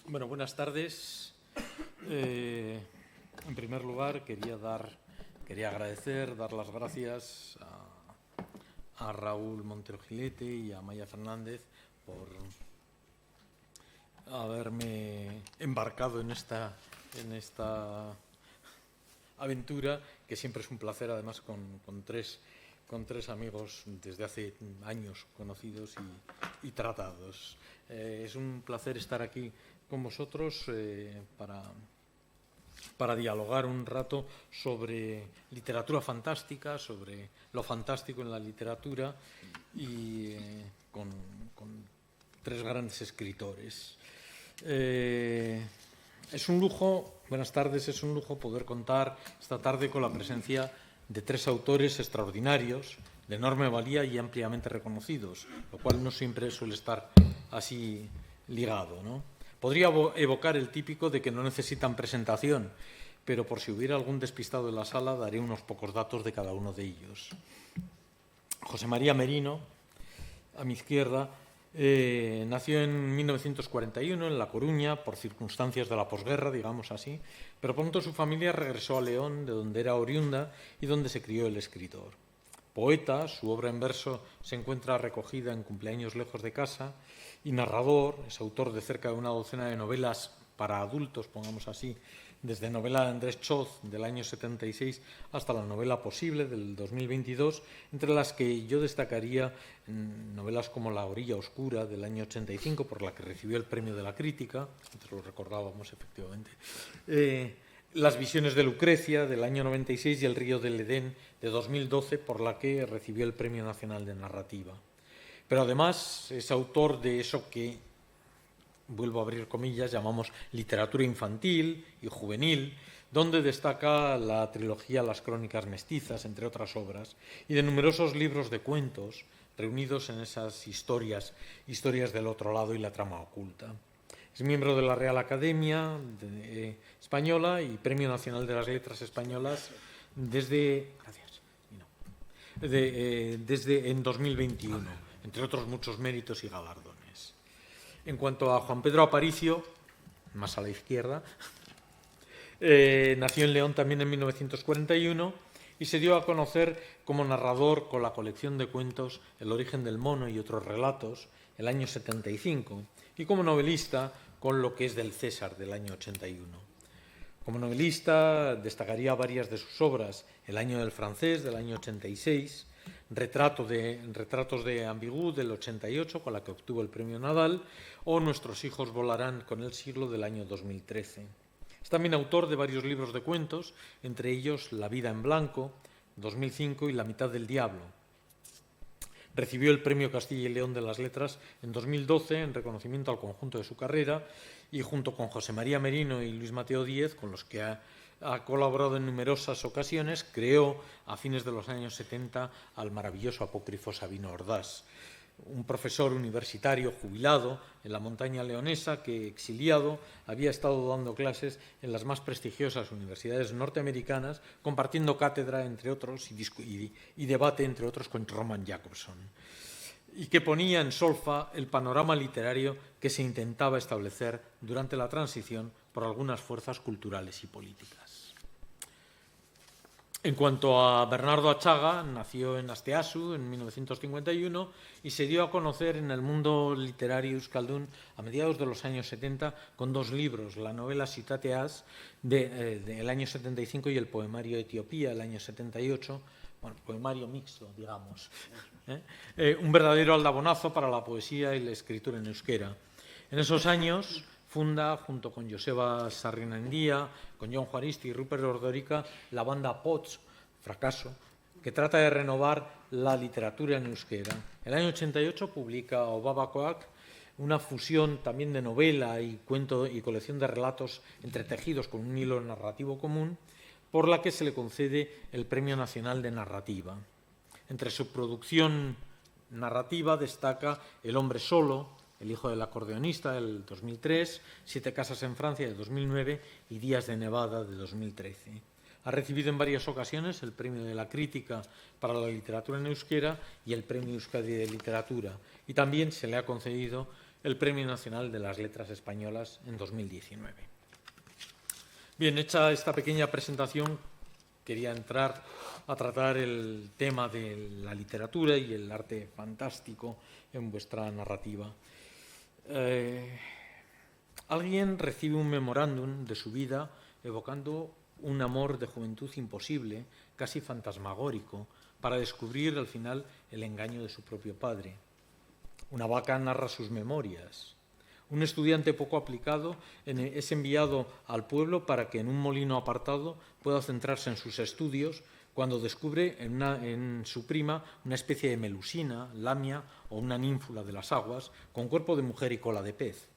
Bueno, buenas tardes. En primer lugar, quería agradecer, dar las gracias a Raúl Montero Gilete y a Maya Fernández por haberme embarcado en esta aventura, que siempre es un placer, además con tres amigos desde hace años conocidos y tratados. Es un placer estar aquí con vosotros para dialogar un rato sobre literatura fantástica, sobre lo fantástico en la literatura y con tres grandes escritores. Es un lujo, buenas tardes, es un lujo poder contar esta tarde con la presencia de tres autores extraordinarios, de enorme valía y ampliamente reconocidos, lo cual no siempre suele estar así ligado, ¿no? Podría evocar el típico de que no necesitan presentación, pero por si hubiera algún despistado en la sala, daré unos pocos datos de cada uno de ellos. José María Merino, a mi izquierda, nació en 1941 en La Coruña, por circunstancias de la posguerra, digamos así, pero pronto su familia regresó a León, de donde era oriunda y donde se crió el escritor. Poeta, su obra en verso se encuentra recogida en Cumpleaños lejos de casa, y narrador, es autor de cerca de una docena de novelas para adultos, pongamos así, desde novela de Andrés Choz del año 76 hasta la novela Posible del 2022, entre las que yo destacaría novelas como La orilla oscura del año 85, por la que recibió el premio de la crítica, antes lo recordábamos efectivamente, Las visiones de Lucrecia del año 96 y El río del Edén de 2012, por la que recibió el Premio Nacional de Narrativa. Pero además es autor de eso que, vuelvo a abrir comillas, llamamos literatura infantil y juvenil, donde destaca la trilogía Las crónicas mestizas, entre otras obras, y de numerosos libros de cuentos reunidos en esas historias del otro lado y la trama oculta. Es miembro de la Real Academia Española y Premio Nacional de las Letras Españolas desde en 2021. Entre otros muchos méritos y galardones. En cuanto a Juan Pedro Aparicio, más a la izquierda, nació en León también en 1941 y se dio a conocer como narrador con la colección de cuentos El origen del mono y otros relatos, el año 75, y como novelista con Lo que es del César, del año 81. Como novelista destacaría varias de sus obras, El año del francés, del año 86, Retratos de Ambigú del 88, con la que obtuvo el premio Nadal, o Nuestros hijos volarán con el siglo del año 2013. Es también autor de varios libros de cuentos, entre ellos La vida en blanco, 2005, y La mitad del diablo. Recibió el premio Castilla y León de las Letras en 2012 en reconocimiento al conjunto de su carrera y junto con José María Merino y Luis Mateo Díez, con los que ha colaborado en numerosas ocasiones, creó a fines de los años 70 al maravilloso apócrifo Sabino Ordaz, un profesor universitario jubilado en la montaña leonesa que, exiliado, había estado dando clases en las más prestigiosas universidades norteamericanas, compartiendo cátedra, entre otros, y debate, entre otros, con Roman Jacobson, y que ponía en solfa el panorama literario que se intentaba establecer durante la transición por algunas fuerzas culturales y políticas. En cuanto a Bernardo Achaga, nació en Asteasu en 1951 y se dio a conocer en el mundo literario euskaldun a mediados de los años 70 con dos libros, la novela Sitateaz del año 75 y el poemario Etiopía del año 78, bueno, poemario mixto, digamos. Un verdadero aldabonazo para la poesía y la escritura en euskera. En esos años funda, junto con Joseba Sarrinaendía, con Jon Juaristi y Rupert Ordorica, la banda Pots, Fracaso, que trata de renovar la literatura en euskera. En el año 88 publica Obabakoak, una fusión también de novela y cuento y colección de relatos entretejidos con un hilo narrativo común, por la que se le concede el Premio Nacional de Narrativa. Entre su producción narrativa destaca El hombre solo, El hijo del acordeonista, del 2003, Siete casas en Francia, de 2009, y Días de Nevada, de 2013. Ha recibido en varias ocasiones el Premio de la Crítica para la Literatura en Euskera y el Premio Euskadi de Literatura. Y también se le ha concedido el Premio Nacional de las Letras Españolas en 2019. Bien, hecha esta pequeña presentación, quería entrar a tratar el tema de la literatura y el arte fantástico en vuestra narrativa. Alguien recibe un memorándum de su vida evocando un amor de juventud imposible, casi fantasmagórico, para descubrir al final el engaño de su propio padre. Una vaca narra sus memorias. Un estudiante poco aplicado es enviado al pueblo para que en un molino apartado pueda centrarse en sus estudios cuando descubre en su prima una especie de melusina, lamia o una ninfula de las aguas con cuerpo de mujer y cola de pez.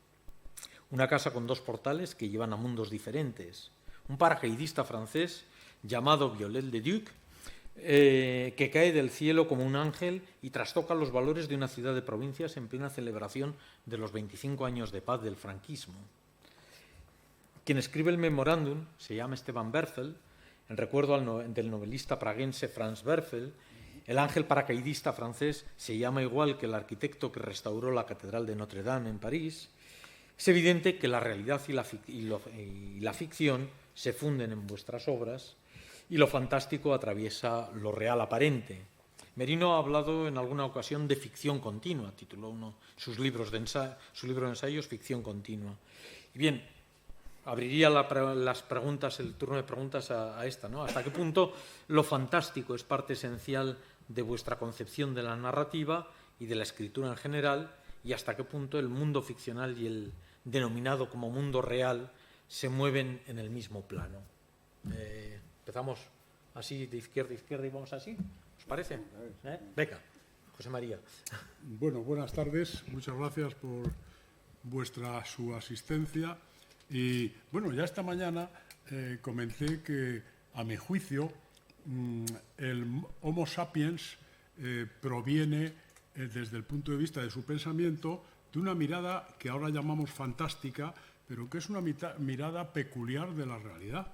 Una casa con dos portales que llevan a mundos diferentes. Un paracaidista francés llamado Viollet-le-Duc que cae del cielo como un ángel y trastoca los valores de una ciudad de provincias en plena celebración de los 25 años de paz del franquismo. Quien escribe el memorándum se llama Esteban Berfel, en recuerdo del novelista praguense Franz Werfel. El ángel paracaidista francés se llama igual que el arquitecto que restauró la Catedral de Notre Dame en París. Es evidente que la realidad y la ficción se funden en vuestras obras y lo fantástico atraviesa lo real aparente. Merino ha hablado en alguna ocasión de ficción continua, tituló uno su libro de ensayos Ficción continua. Y bien, abriría el turno de preguntas a esta, ¿no? ¿Hasta qué punto lo fantástico es parte esencial de vuestra concepción de la narrativa y de la escritura en general? ¿Y hasta qué punto el mundo ficcional y el denominado como mundo real se mueven en el mismo plano? Empezamos así, de izquierda a izquierda, y vamos así. ¿Os parece? Venga, José María. Bueno, buenas tardes. Muchas gracias por su asistencia. Y bueno, ya esta mañana comenté que, a mi juicio, el Homo sapiens proviene, desde el punto de vista de su pensamiento, de una mirada que ahora llamamos fantástica, pero que es una mirada peculiar de la realidad.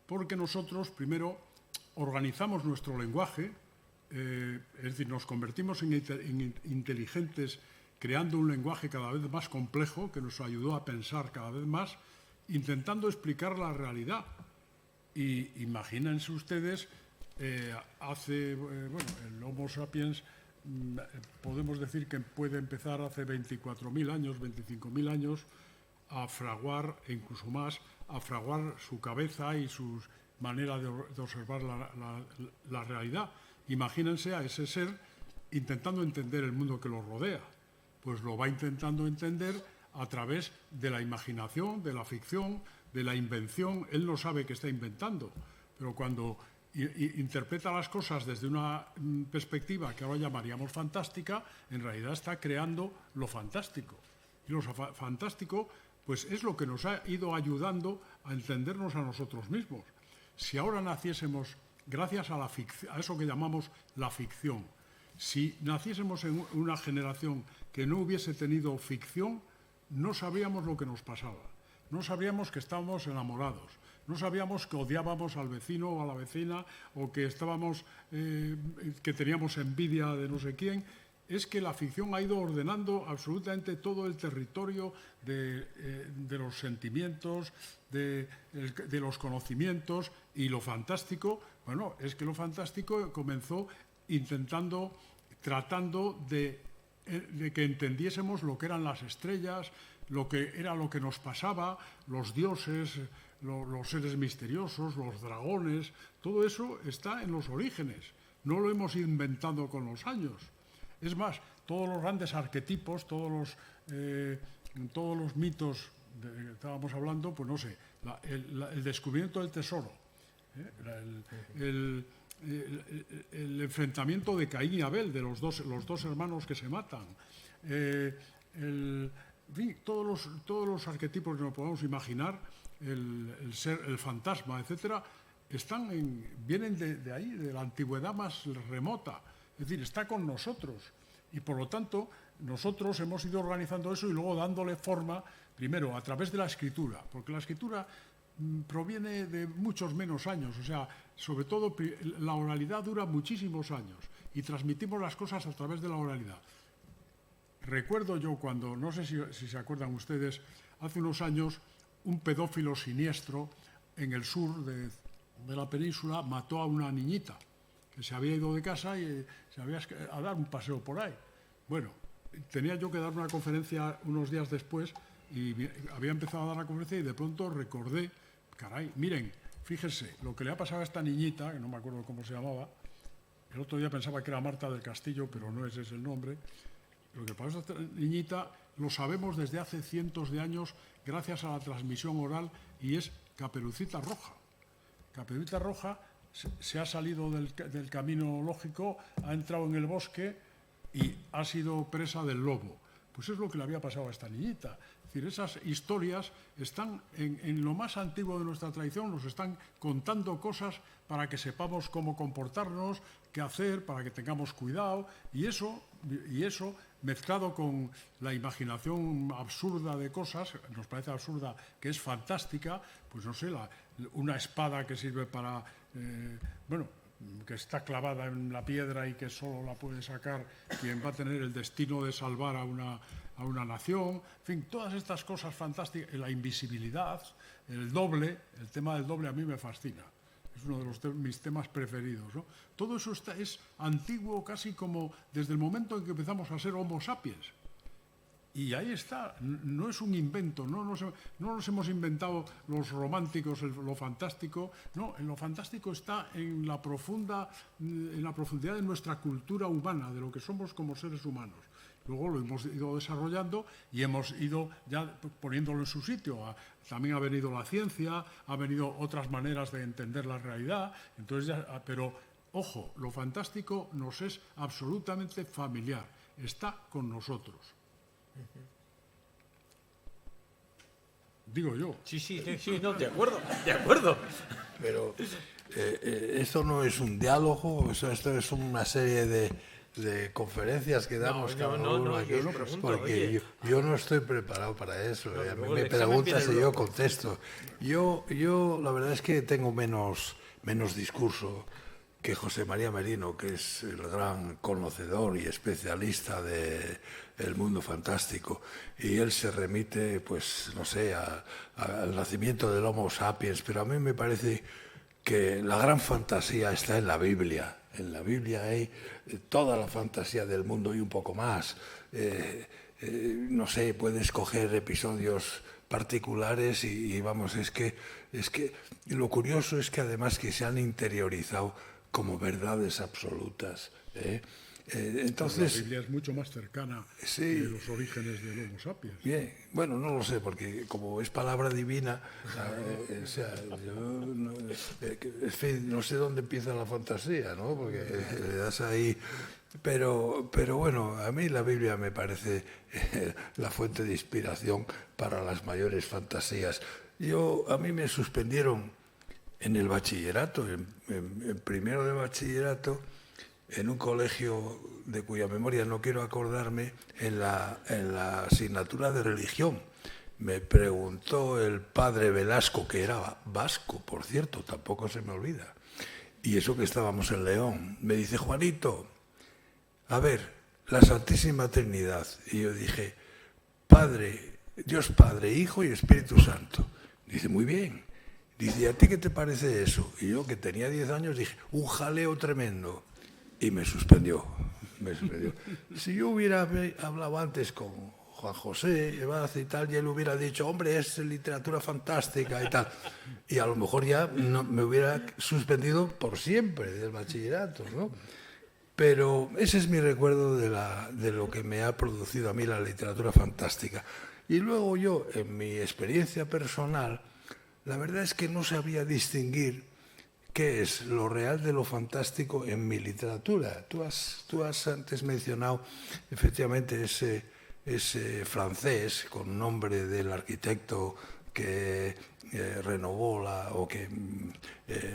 Porque nosotros, primero, organizamos nuestro lenguaje, es decir, nos convertimos en inteligentes creando un lenguaje cada vez más complejo que nos ayudó a pensar cada vez más, intentando explicar la realidad. Y imagínense ustedes, el Homo sapiens, podemos decir que puede empezar hace 24.000 años, 25.000 años, a fraguar, e incluso más, a fraguar su cabeza y su manera de observar la realidad. Imagínense a ese ser intentando entender el mundo que lo rodea. Pues lo va intentando entender a través de la imaginación, de la ficción, de la invención. Él no sabe que está inventando, pero cuando interpreta las cosas desde una perspectiva que ahora llamaríamos fantástica, en realidad está creando lo fantástico. Y lo fantástico, pues, es lo que nos ha ido ayudando a entendernos a nosotros mismos. Si ahora naciésemos gracias a eso que llamamos la ficción, si naciésemos en una generación que no hubiese tenido ficción, no sabríamos lo que nos pasaba, no sabríamos que estábamos enamorados, no sabíamos que odiábamos al vecino o a la vecina, o que que teníamos envidia de no sé quién. Es que la ficción ha ido ordenando absolutamente todo el territorio de los sentimientos, de los conocimientos, y lo fantástico, bueno, es que lo fantástico comenzó tratando de que entendiésemos lo que eran las estrellas, lo que nos pasaba, los dioses, los seres misteriosos, los dragones. Todo eso está en los orígenes, no lo hemos inventado con los años. Es más, todos los grandes arquetipos, todos los mitos de que estábamos hablando, pues no sé, el descubrimiento del tesoro, el enfrentamiento de Caín y Abel, de los dos hermanos que se matan, en fin, todos los arquetipos que nos podamos imaginar, el fantasma, etcétera, vienen de ahí, de la antigüedad más remota. Es decir, está con nosotros, y por lo tanto nosotros hemos ido organizando eso y luego dándole forma, primero a través de la escritura, porque la escritura proviene de muchos menos años, o sea, sobre todo la oralidad dura muchísimos años y transmitimos las cosas a través de la oralidad. recuerdo yo cuando, no sé si se acuerdan ustedes, hace unos años un pedófilo siniestro en el sur de la península mató a una niñita que se había ido de casa y se había a dar un paseo por ahí. Bueno, tenía yo que dar una conferencia unos días después y había empezado a dar la conferencia y de pronto recordé, caray, miren, fíjense, lo que le ha pasado a esta niñita, que no me acuerdo cómo se llamaba, el otro día pensaba que era Marta del Castillo, pero no ese es el nombre. Lo que pasó a esta niñita lo sabemos desde hace cientos de años gracias a la transmisión oral y es Caperucita Roja. Caperucita Roja se ha salido del camino lógico, ha entrado en el bosque y ha sido presa del lobo. Pues es lo que le había pasado a esta niñita. Es decir, esas historias están en lo más antiguo de nuestra tradición, nos están contando cosas para que sepamos cómo comportarnos, qué hacer, para que tengamos cuidado, y eso mezclado con la imaginación absurda de cosas, nos parece absurda, que es fantástica, pues no sé, una espada que sirve para, que está clavada en la piedra y que solo la puede sacar quien va a tener el destino de salvar a una nación, en fin, todas estas cosas fantásticas, la invisibilidad, el doble, el tema del doble a mí me fascina. Es uno de mis temas preferidos, ¿no? Todo eso es antiguo casi como desde el momento en que empezamos a ser Homo sapiens. Y ahí está, no es un invento, no nos hemos inventado los románticos lo fantástico, no, en lo fantástico está en la profundidad de nuestra cultura humana, de lo que somos como seres humanos. Luego lo hemos ido desarrollando y hemos ido ya poniéndolo en su sitio. También ha venido la ciencia, ha venido otras maneras de entender la realidad. Entonces pero, ojo, lo fantástico nos es absolutamente familiar, está con nosotros. Digo yo. Sí, no, de acuerdo. Pero esto no es un diálogo, esto es una serie de conferencias que damos cada uno aquí, porque yo no estoy preparado para eso. A mí me preguntas y yo contesto. Yo la verdad es que tengo menos discurso que José María Merino, que es el gran conocedor y especialista del mundo fantástico, y él se remite, pues, no sé, al nacimiento del Homo sapiens, pero a mí me parece que la gran fantasía está en la Biblia. En la Biblia hay toda la fantasía del mundo y un poco más. No sé, puedes coger episodios particulares y vamos, es que lo curioso es que además que se han interiorizado como verdades absolutas. Entonces, la Biblia es mucho más cercana sí, de los orígenes del Homo sapiens. Bien, bueno, no lo sé, porque como es palabra divina, o sea, yo no sé dónde empieza la fantasía, ¿no? Porque le das ahí. Pero bueno, a mí la Biblia me parece la fuente de inspiración para las mayores fantasías. A mí me suspendieron en el bachillerato, en primero de bachillerato, en un colegio de cuya memoria no quiero acordarme, en la asignatura de religión. Me preguntó el padre Velasco, que era vasco, por cierto, tampoco se me olvida, y eso que estábamos en León, me dice: Juanito, a ver, la Santísima Trinidad. Y yo dije: Padre, Dios Padre, Hijo y Espíritu Santo. Dice: muy bien. Dice: ¿a ti qué te parece eso? Y yo, que tenía 10 años, dije: un jaleo tremendo. Y me suspendió. Si yo hubiera hablado antes con Juan José Ebaz y tal, y él hubiera dicho: hombre, es literatura fantástica y tal, y a lo mejor ya no, me hubiera suspendido por siempre del bachillerato, ¿no? Pero ese es mi recuerdo de lo que me ha producido a mí la literatura fantástica. Y luego yo, en mi experiencia personal, la verdad es que no sabía distinguir qué es lo real de lo fantástico en mi literatura. Tú has antes mencionado efectivamente ese francés con nombre del arquitecto que renovó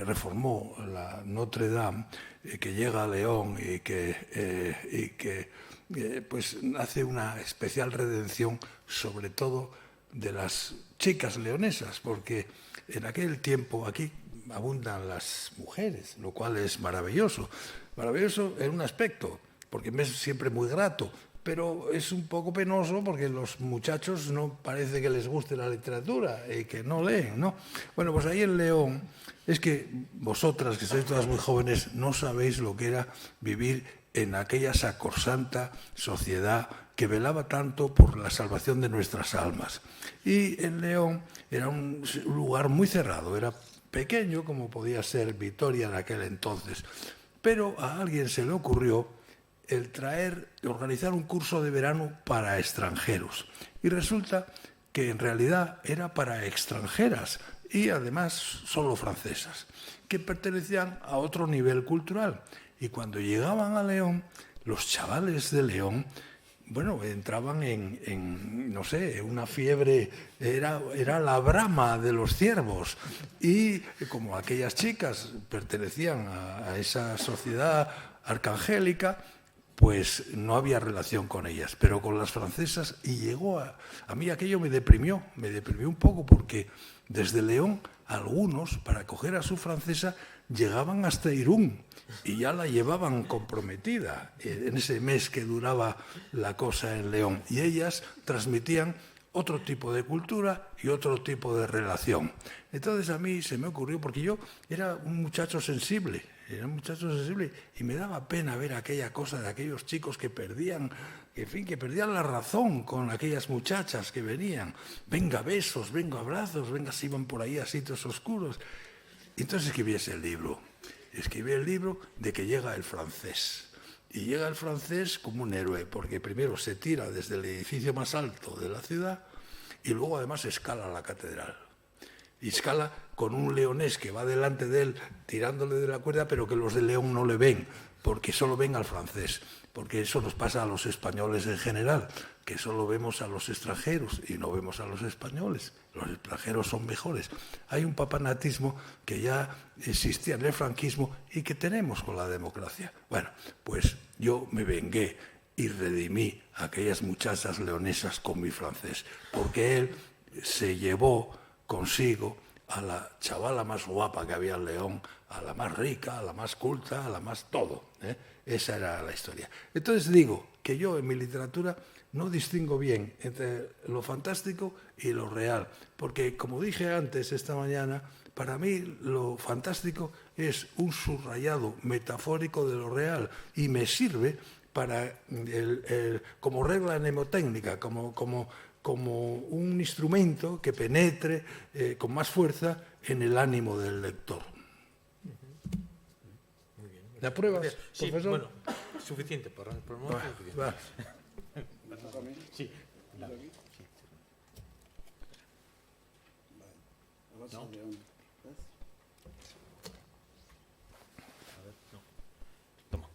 reformó la Notre Dame, que llega a León y que pues hace una especial redención, sobre todo de las chicas leonesas, porque en aquel tiempo aquí abundan las mujeres, lo cual es maravilloso. Maravilloso en un aspecto, porque me es siempre muy grato, pero es un poco penoso porque los muchachos no parece que les guste la literatura y que no leen, ¿no? Bueno, pues ahí en León, es que vosotras, que sois todas muy jóvenes, no sabéis lo que era vivir en aquella sacrosanta sociedad que velaba tanto por la salvación de nuestras almas. Y en León era un lugar muy cerrado, era pequeño como podía ser Vitoria en aquel entonces, pero a alguien se le ocurrió el organizar un curso de verano para extranjeros. Y resulta que en realidad era para extranjeras y además solo francesas, que pertenecían a otro nivel cultural. Y cuando llegaban a León, los chavales de León, bueno, entraban en no sé, una fiebre, era la brama de los ciervos. Y como aquellas chicas pertenecían a esa sociedad arcangélica, pues no había relación con ellas, pero con las francesas, y llegó a mí aquello me deprimió un poco, porque desde León algunos, para coger a su francesa, llegaban hasta Irún y ya la llevaban comprometida en ese mes que duraba la cosa en León, y ellas transmitían otro tipo de cultura y otro tipo de relación. Entonces a mí se me ocurrió, porque yo era un muchacho sensible, y me daba pena ver aquella cosa de aquellos chicos que perdían, que perdían la razón con aquellas muchachas que venían. Venga besos, venga abrazos, venga, se iban por ahí a sitios oscuros. Entonces escribí ese libro. Escribí el libro de que llega el francés. Y llega el francés como un héroe, porque primero se tira desde el edificio más alto de la ciudad y luego además escala la catedral. Y escala con un leonés que va delante de él tirándole de la cuerda, pero que los de León no le ven, porque solo ven al francés. Porque eso nos pasa a los españoles en general, que solo vemos a los extranjeros y no vemos a los españoles. Los extranjeros son mejores. Hay un papanatismo que ya existía en el franquismo y que tenemos con la democracia. Bueno, pues yo me vengué y redimí a aquellas muchachas leonesas con mi francés, porque él se llevó consigo a la chavala más guapa que había en León, a la más rica, a la más culta, a la más todo, ¿eh? Esa era la historia. Entonces digo que yo en mi literatura no distingo bien entre lo fantástico y lo real, porque como dije antes esta mañana, para mí lo fantástico es un subrayado metafórico de lo real y me sirve para como regla mnemotécnica, como un instrumento que penetre con más fuerza en el ánimo del lector. ¿La pruebas, sí, profesor? Bueno, suficiente, por el momento suficiente. Va. Sí. ¿No? Toma.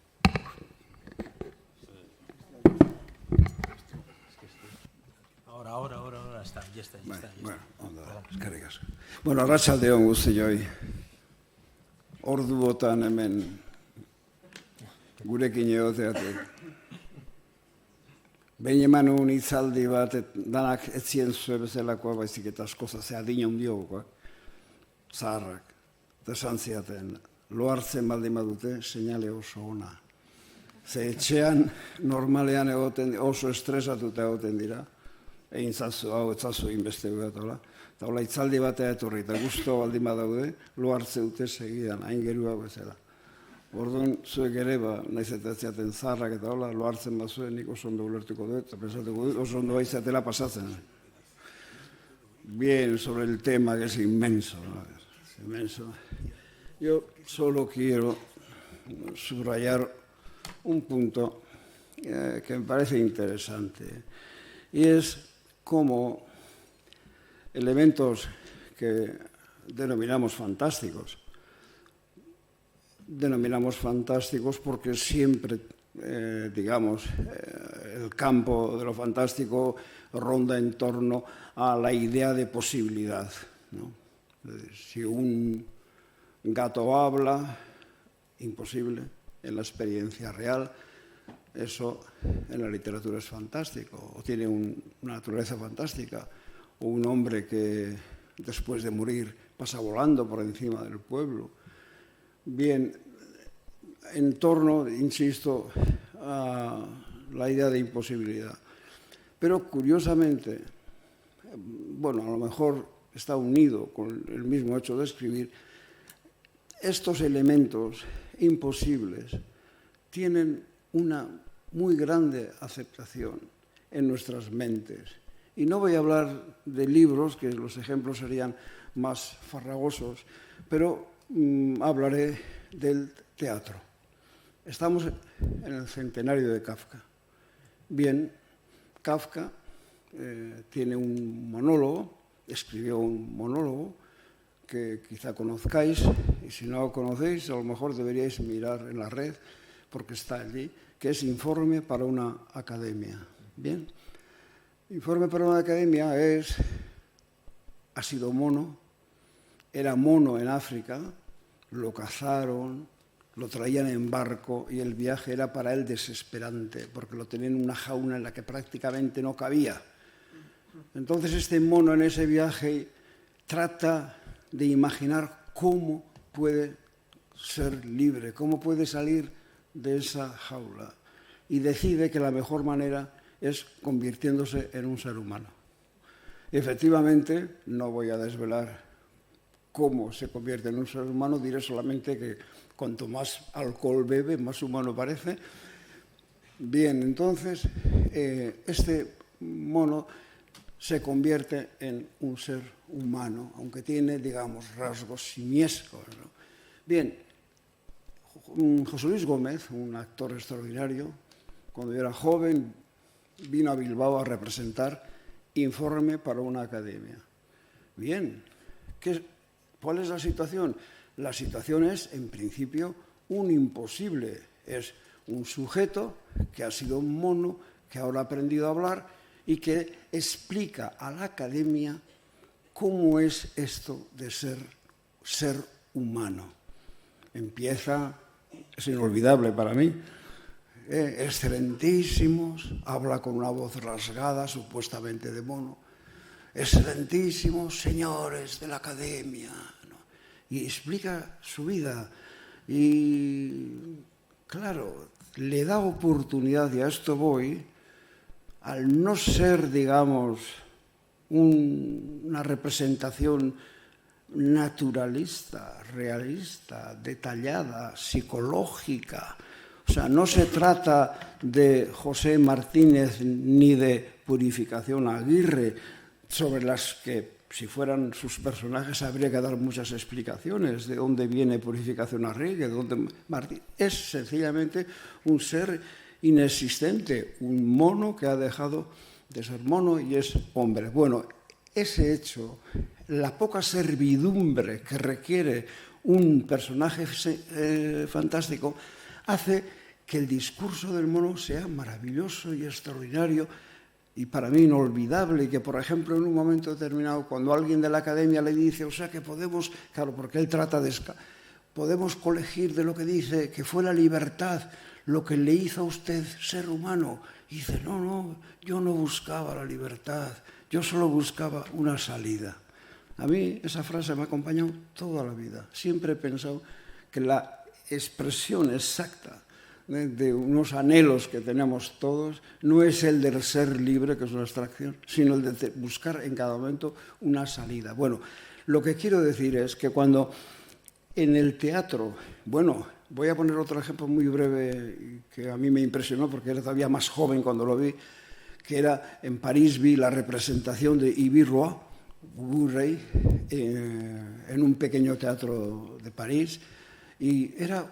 Ahora está, ya está. Bueno, ondo da, eskerrik asko. Bueno, arratsaldeon guztioi. Orduotan hemen gurekin egoteatik. Behin eman un hitzaldi bat, danak ez zien zuen bezalakoa, baizik eta asko adin handiokoak, zaharrak, eta esan ziaten, lo hartzen baldin badute, seinale oso ona. Ze etxean, normalean egoten, oso estresatuta egoten dira, egin zazu, hau, etzazu inbeste bat, eta hola hitzaldi batea etorri, eta gusto baldin badaude, lo hartze dute segidan, hain gerua bezala. Orduan, zuek ere, nahiz eta ziaten zaharrak eta hola, lo hartzen bazuen, nik oso ondo ulertuko dut, eta pensatuko dut, oso ondo baizatela pasatzen. Bien, sobre el tema, que es inmenso, ¿no? Es inmenso. Yo solo quiero subrayar un punto que me parece interesante, y es cómo elementos que denominamos fantásticos porque siempre, digamos, el campo de lo fantástico ronda en torno a la idea de posibilidad, ¿no? Si un gato habla, imposible, en la experiencia real, eso en la literatura es fantástico, o tiene una naturaleza fantástica, o un hombre que después de morir pasa volando por encima del pueblo. Bien, en torno, insisto, a la idea de imposibilidad. Pero curiosamente, bueno, a lo mejor está unido con el mismo hecho de escribir, estos elementos imposibles tienen una muy grande aceptación en nuestras mentes. Y no voy a hablar de libros, que los ejemplos serían más farragosos, pero hablaré del teatro. Estamos en el centenario de Kafka. Bien, Kafka tiene un monólogo, escribió un monólogo que quizá conozcáis, y si no lo conocéis, a lo mejor deberíais mirar en la red, porque está allí, que es Informe para una academia. Bien, Informe para una academia ha sido mono, era mono en África, lo cazaron, lo traían en barco y el viaje era para él desesperante, porque lo tenían en una jaula en la que prácticamente no cabía. Entonces este mono en ese viaje trata de imaginar cómo puede ser libre, cómo puede salir de esa jaula, y decide que la mejor manera es convirtiéndose en un ser humano. Efectivamente, no voy a desvelar cómo se convierte en un ser humano, diré solamente que cuanto más alcohol bebe, más humano parece. Bien, entonces, este mono se convierte en un ser humano, aunque tiene, digamos, rasgos simiescos, ¿no? Bien, José Luis Gómez, un actor extraordinario, cuando yo era joven, vino a Bilbao a representar Informe para una academia. Bien, ¿cuál es la situación? La situación es, en principio, un imposible. Es un sujeto que ha sido un mono, que ahora ha aprendido a hablar y que explica a la academia cómo es esto de ser humano. Empieza, es inolvidable para mí, excelentísimos, habla con una voz rasgada, supuestamente de mono, excelentísimos señores de la academia, ¿no? Y explica su vida y, claro, le da oportunidad, y a esto voy, al no ser, digamos, una representación naturalista, realista, detallada, psicológica. O sea, no se trata de José Martínez ni de Purificación Aguirre, sobre las que, si fueran sus personajes, habría que dar muchas explicaciones de dónde viene Purificación Aguirre, de dónde Martín. Es sencillamente un ser inexistente, un mono que ha dejado de ser mono y es hombre. Bueno, ese hecho, la poca servidumbre que requiere un personaje fantástico, hace que el discurso del mono sea maravilloso y extraordinario y para mí inolvidable, y que, por ejemplo, en un momento determinado, cuando alguien de la academia le dice, o sea, que podemos, claro, porque él trata de podemos colegir de lo que dice, que fue la libertad lo que le hizo a usted ser humano. Y dice, no, yo no buscaba la libertad, yo solo buscaba una salida. A mí esa frase me ha acompañado toda la vida. Siempre he pensado que la expresión exacta de unos anhelos que tenemos todos no es el del ser libre, que es una abstracción, sino el de buscar en cada momento una salida. Bueno, lo que quiero decir es que cuando en el teatro, bueno, voy a poner otro ejemplo muy breve que a mí me impresionó porque era todavía más joven cuando lo vi, que era en París, vi la representación de Yves Roy, Ubu Rey, en un pequeño teatro de París, y era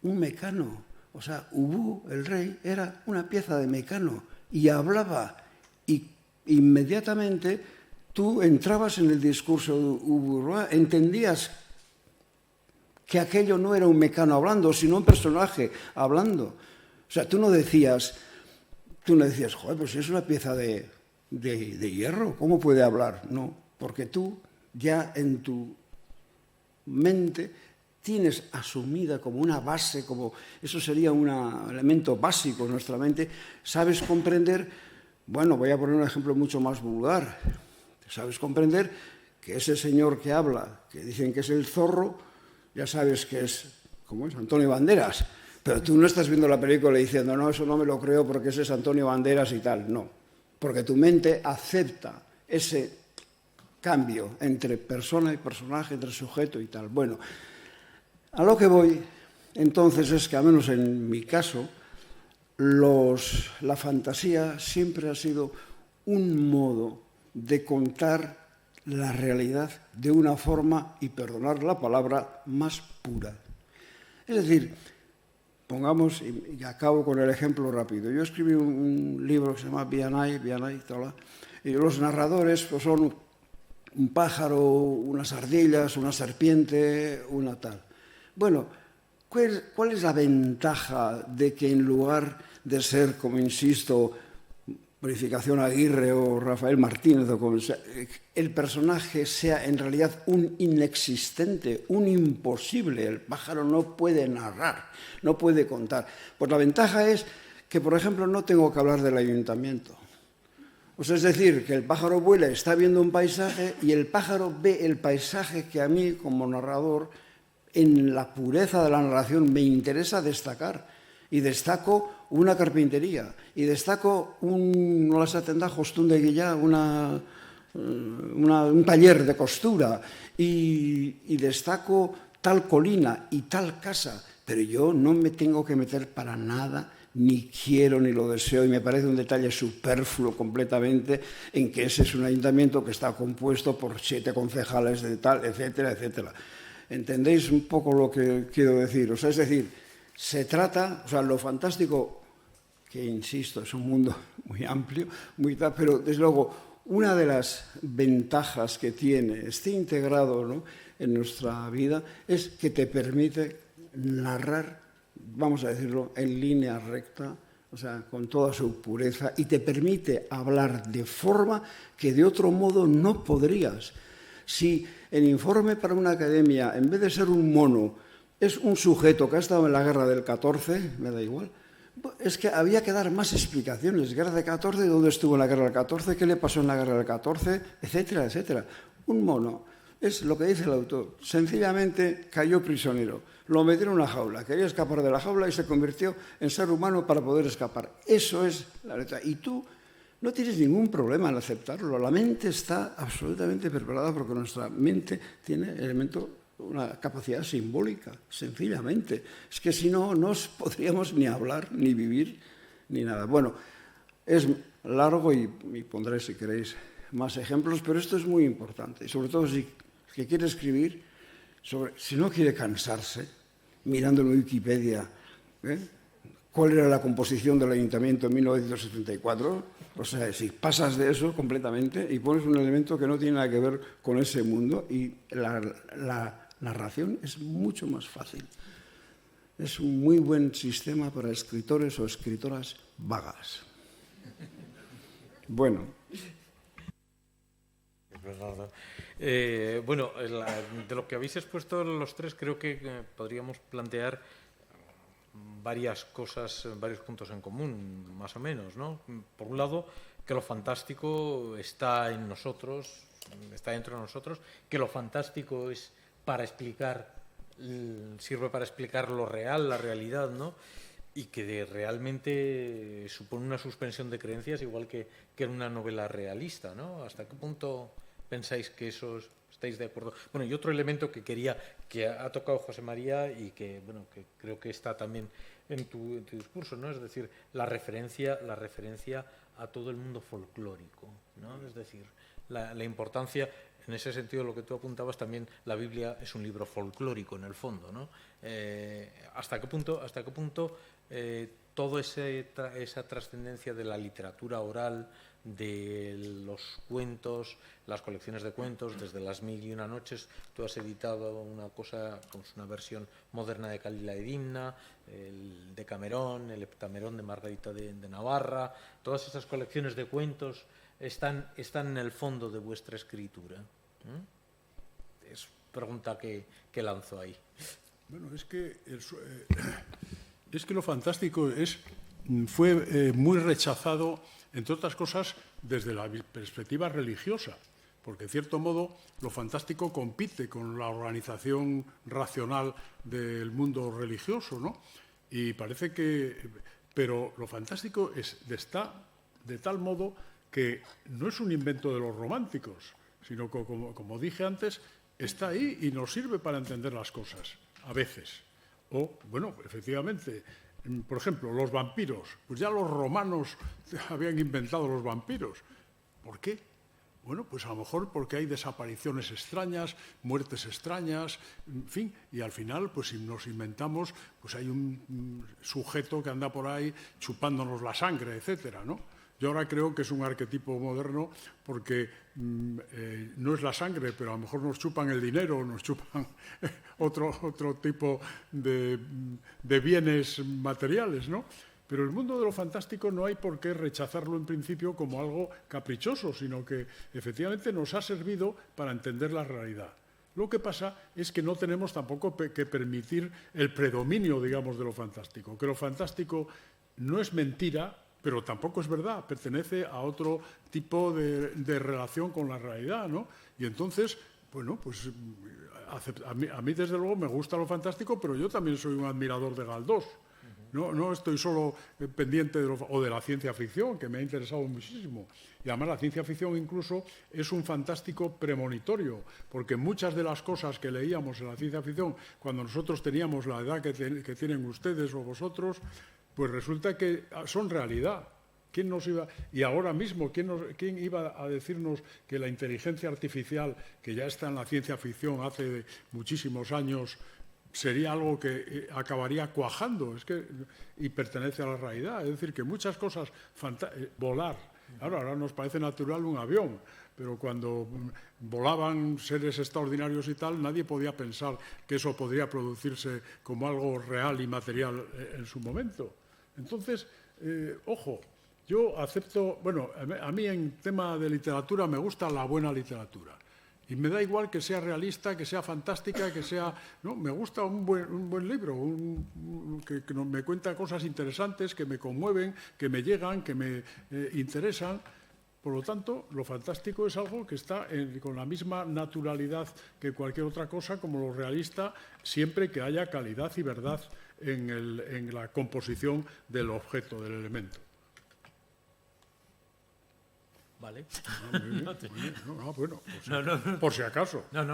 un mecano. O sea, Ubu, el rey, era una pieza de mecano y hablaba, y inmediatamente tú entrabas en el discurso de Ubu Roi, entendías que aquello no era un mecano hablando, sino un personaje hablando. O sea, tú no decías, joder, pues si es una pieza de hierro, ¿cómo puede hablar? No, porque tú ya en tu mente tienes asumida como una base, como eso sería un elemento básico en nuestra mente, sabes comprender, bueno, voy a poner un ejemplo mucho más vulgar, sabes comprender que ese señor que habla, que dicen que es el zorro, ya sabes que es, ¿cómo es? Antonio Banderas, Pero tú no estás viendo la película diciendo, no, eso no me lo creo porque ese es Antonio Banderas y tal. No, porque tu mente acepta ese cambio entre persona y personaje, entre sujeto y tal. Bueno, a lo que voy, entonces, es que, al menos en mi caso, la fantasía siempre ha sido un modo de contar la realidad de una forma, y perdonar la palabra, más pura. Es decir, pongamos, y acabo con el ejemplo rápido, yo escribí un libro que se llama Vianai, y los narradores pues, son un pájaro, unas ardillas, una serpiente, una tal. Bueno, ¿cuál es la ventaja de que en lugar de ser, como insisto, Purificación Aguirre o Rafael Martínez, o como sea, el personaje sea en realidad un inexistente, un imposible? El pájaro no puede narrar, no puede contar. Pues la ventaja es que, por ejemplo, no tengo que hablar del ayuntamiento. O sea, es decir, que el pájaro vuela, está viendo un paisaje y el pájaro ve el paisaje que a mí, como narrador, en la pureza de la narración me interesa destacar. Y destaco una carpintería, y destaco un taller de costura, y destaco tal colina y tal casa, pero yo no me tengo que meter para nada, ni quiero ni lo deseo, y me parece un detalle superfluo completamente en que ese es un ayuntamiento que está compuesto por 7 concejales de tal, etcétera, etcétera. ¿Entendéis un poco lo que quiero decir? O sea, es decir, se trata, o sea, lo fantástico, que insisto, es un mundo muy amplio, pero desde luego una de las ventajas que tiene, esté integrado, ¿no?, en nuestra vida, es que te permite narrar, vamos a decirlo, en línea recta, o sea, con toda su pureza, y te permite hablar de forma que de otro modo no podrías. Si el informe para una academia, en vez de ser un mono, es un sujeto que ha estado en la guerra del 14, me da igual, es que había que dar más explicaciones. Guerra del 14, ¿dónde estuvo en la guerra del 14? ¿Qué le pasó en la guerra del 14? Etcétera, etcétera. Un mono, es lo que dice el autor, sencillamente cayó prisionero, lo metieron en una jaula, quería escapar de la jaula y se convirtió en ser humano para poder escapar. Eso es la letra. Y tú no tienes ningún problema en aceptarlo. La mente está absolutamente preparada porque nuestra mente tiene una capacidad simbólica, sencillamente. Es que si no, no podríamos ni hablar, ni vivir, ni nada. Bueno, es largo y pondré, si queréis, más ejemplos, pero esto es muy importante. Y sobre todo, si que quiere escribir, si no quiere cansarse, mirando en Wikipedia, cuál era la composición del ayuntamiento en 1974, o sea, si pasas de eso completamente y pones un elemento que no tiene nada que ver con ese mundo, y la narración es mucho más fácil. Es un muy buen sistema para escritores o escritoras vagas. Bueno. Bernardo. Bueno, de lo que habéis expuesto los tres, creo que podríamos plantear varias cosas, varios puntos en común, más o menos, ¿no? Por un lado, que lo fantástico está en nosotros, está dentro de nosotros, que lo fantástico es sirve para explicar lo real, la realidad, ¿no? Y que realmente supone una suspensión de creencias, igual que en una novela realista, ¿no? ¿Hasta qué punto pensáis que estáis de acuerdo? Bueno, y otro elemento que ha tocado José María y que, bueno, que creo que está también en tu discurso, ¿no? Es decir, la referencia a todo el mundo folclórico, ¿no? Es decir, la importancia, en ese sentido, lo que tú apuntabas también, la Biblia es un libro folclórico en el fondo, ¿no? ¿Hasta qué punto toda esa trascendencia de la literatura oral, de los cuentos, las colecciones de cuentos, desde las 1001 noches, tú has editado una cosa, pues una versión moderna de Calila y Dimna, el Decamerón, el Heptamerón de Margarita de Navarra, todas esas colecciones de cuentos están en el fondo de vuestra escritura. Es pregunta que lanzo ahí. Bueno, es que lo fantástico fue muy rechazado, entre otras cosas, desde la perspectiva religiosa, porque, en cierto modo, lo fantástico compite con la organización racional del mundo religioso, ¿no? Y parece que... Pero lo fantástico está de tal modo que no es un invento de los románticos, sino que, como dije antes, está ahí y nos sirve para entender las cosas, a veces. O, bueno, efectivamente, por ejemplo, los vampiros. Pues ya los romanos habían inventado los vampiros. ¿Por qué? Bueno, pues a lo mejor porque hay desapariciones extrañas, muertes extrañas, en fin, y al final, pues si nos inventamos, pues hay un sujeto que anda por ahí chupándonos la sangre, etcétera, ¿no? Yo ahora creo que es un arquetipo moderno porque no es la sangre, pero a lo mejor nos chupan el dinero, nos chupan otro tipo de bienes materiales, ¿no? Pero el mundo de lo fantástico no hay por qué rechazarlo en principio como algo caprichoso, sino que efectivamente nos ha servido para entender la realidad. Lo que pasa es que no tenemos tampoco que permitir el predominio, digamos, de lo fantástico, que lo fantástico no es mentira, pero tampoco es verdad, pertenece a otro tipo de relación con la realidad, ¿no? Y entonces, bueno, pues a mí desde luego me gusta lo fantástico, pero yo también soy un admirador de Galdós. No estoy solo pendiente de la ciencia ficción, que me ha interesado muchísimo. Y además la ciencia ficción incluso es un fantástico premonitorio, porque muchas de las cosas que leíamos en la ciencia ficción, cuando nosotros teníamos la edad que tienen ustedes o vosotros, pues resulta que son realidad. ¿Quién nos iba? Y ahora mismo, ¿quién iba a decirnos que la inteligencia artificial, que ya está en la ciencia ficción hace muchísimos años, sería algo que acabaría cuajando? Y pertenece a la realidad. Es decir, que muchas cosas, volar, ahora nos parece natural un avión, pero cuando volaban seres extraordinarios y tal, nadie podía pensar que eso podría producirse como algo real y material en su momento. Entonces, ojo, yo acepto, bueno, a mí en tema de literatura me gusta la buena literatura. Y me da igual que sea realista, que sea fantástica, que sea... No, me gusta un buen libro, que me cuenta cosas interesantes, que me conmueven, que me llegan, que me interesan. Por lo tanto, lo fantástico es algo que está con la misma naturalidad que cualquier otra cosa, como lo realista, siempre que haya calidad y verdad en la composición del objeto, del elemento. Vale. Bueno, por si acaso. No,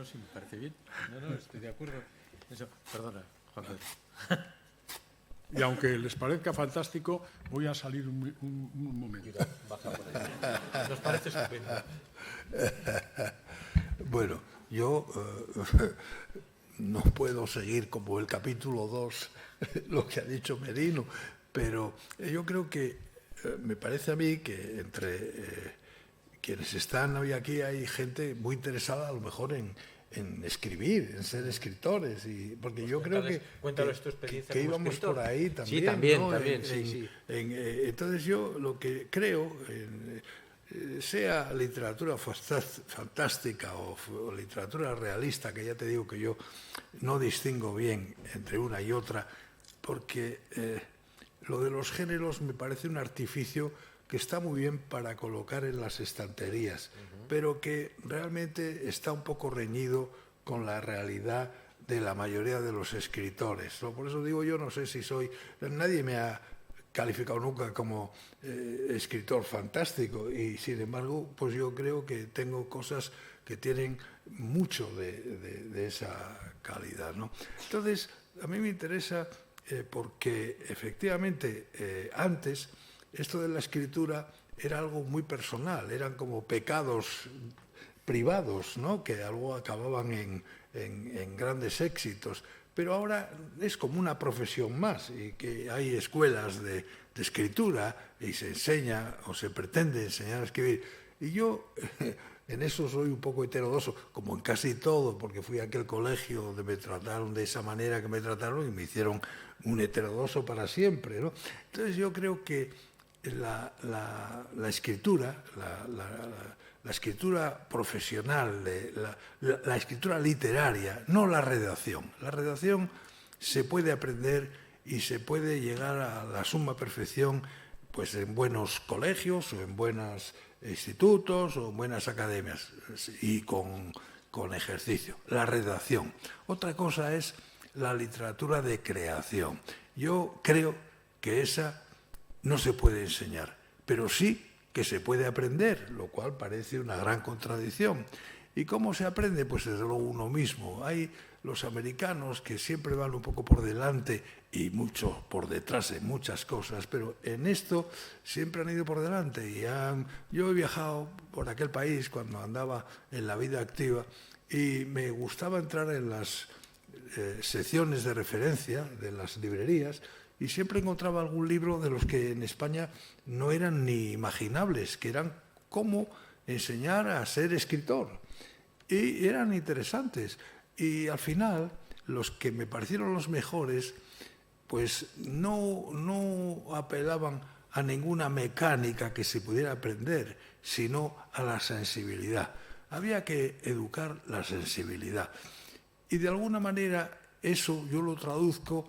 sí me parece bien. No, estoy de acuerdo. Eso, perdona, Juan Pedro. Y aunque les parezca fantástico, voy a salir un momento. Baja por ahí. Nos parece estupendo. Bueno, yo no puedo seguir como el capítulo 2 lo que ha dicho Merino, pero yo creo que me parece a mí que entre quienes están hoy aquí hay gente muy interesada a lo mejor en escribir, en ser escritores, porque pues yo creo que tu experiencia que íbamos escritor. Por ahí también. Sí, también, ¿no? sí. Entonces yo lo que creo, sea literatura fantástica o literatura realista, que ya te digo que yo no distingo bien entre una y otra, porque lo de los géneros me parece un artificio que está muy bien para colocar en las estanterías, pero que realmente está un poco reñido con la realidad de la mayoría de los escritores, ¿no? Por eso digo, yo no sé si nadie me ha calificado nunca como escritor fantástico, y sin embargo, pues yo creo que tengo cosas que tienen mucho de esa calidad, ¿no? Entonces, a mí me interesa porque efectivamente antes esto de la escritura era algo muy personal, eran como pecados privados, ¿no? Que luego acababan en grandes éxitos, pero ahora es como una profesión más, y que hay escuelas de escritura y se enseña o se pretende enseñar a escribir. Y yo en eso soy un poco heterodoxo, como en casi todo, porque fui a aquel colegio donde me trataron de esa manera que me trataron y me hicieron un heterodoxo para siempre, ¿no? Entonces yo creo que la escritura, la escritura profesional, la escritura literaria, no la redacción. La redacción se puede aprender y se puede llegar a la suma perfección pues en buenos colegios o en buenos institutos o en buenas academias y con ejercicio. La redacción. Otra cosa es la literatura de creación. Yo creo que esa no se puede enseñar, pero sí que se puede aprender, lo cual parece una gran contradicción. ¿Y cómo se aprende? Pues desde luego uno mismo. Hay los americanos que siempre van un poco por delante y mucho por detrás en muchas cosas, pero en esto siempre han ido por delante. Yo he viajado por aquel país cuando andaba en la vida activa y me gustaba entrar en las secciones de referencia de las librerías y siempre encontraba algún libro de los que en España no eran ni imaginables, que eran cómo enseñar a ser escritor. Y eran interesantes. Y al final, los que me parecieron los mejores, pues no apelaban a ninguna mecánica que se pudiera aprender, sino a la sensibilidad. Había que educar la sensibilidad. Y de alguna manera eso yo lo traduzco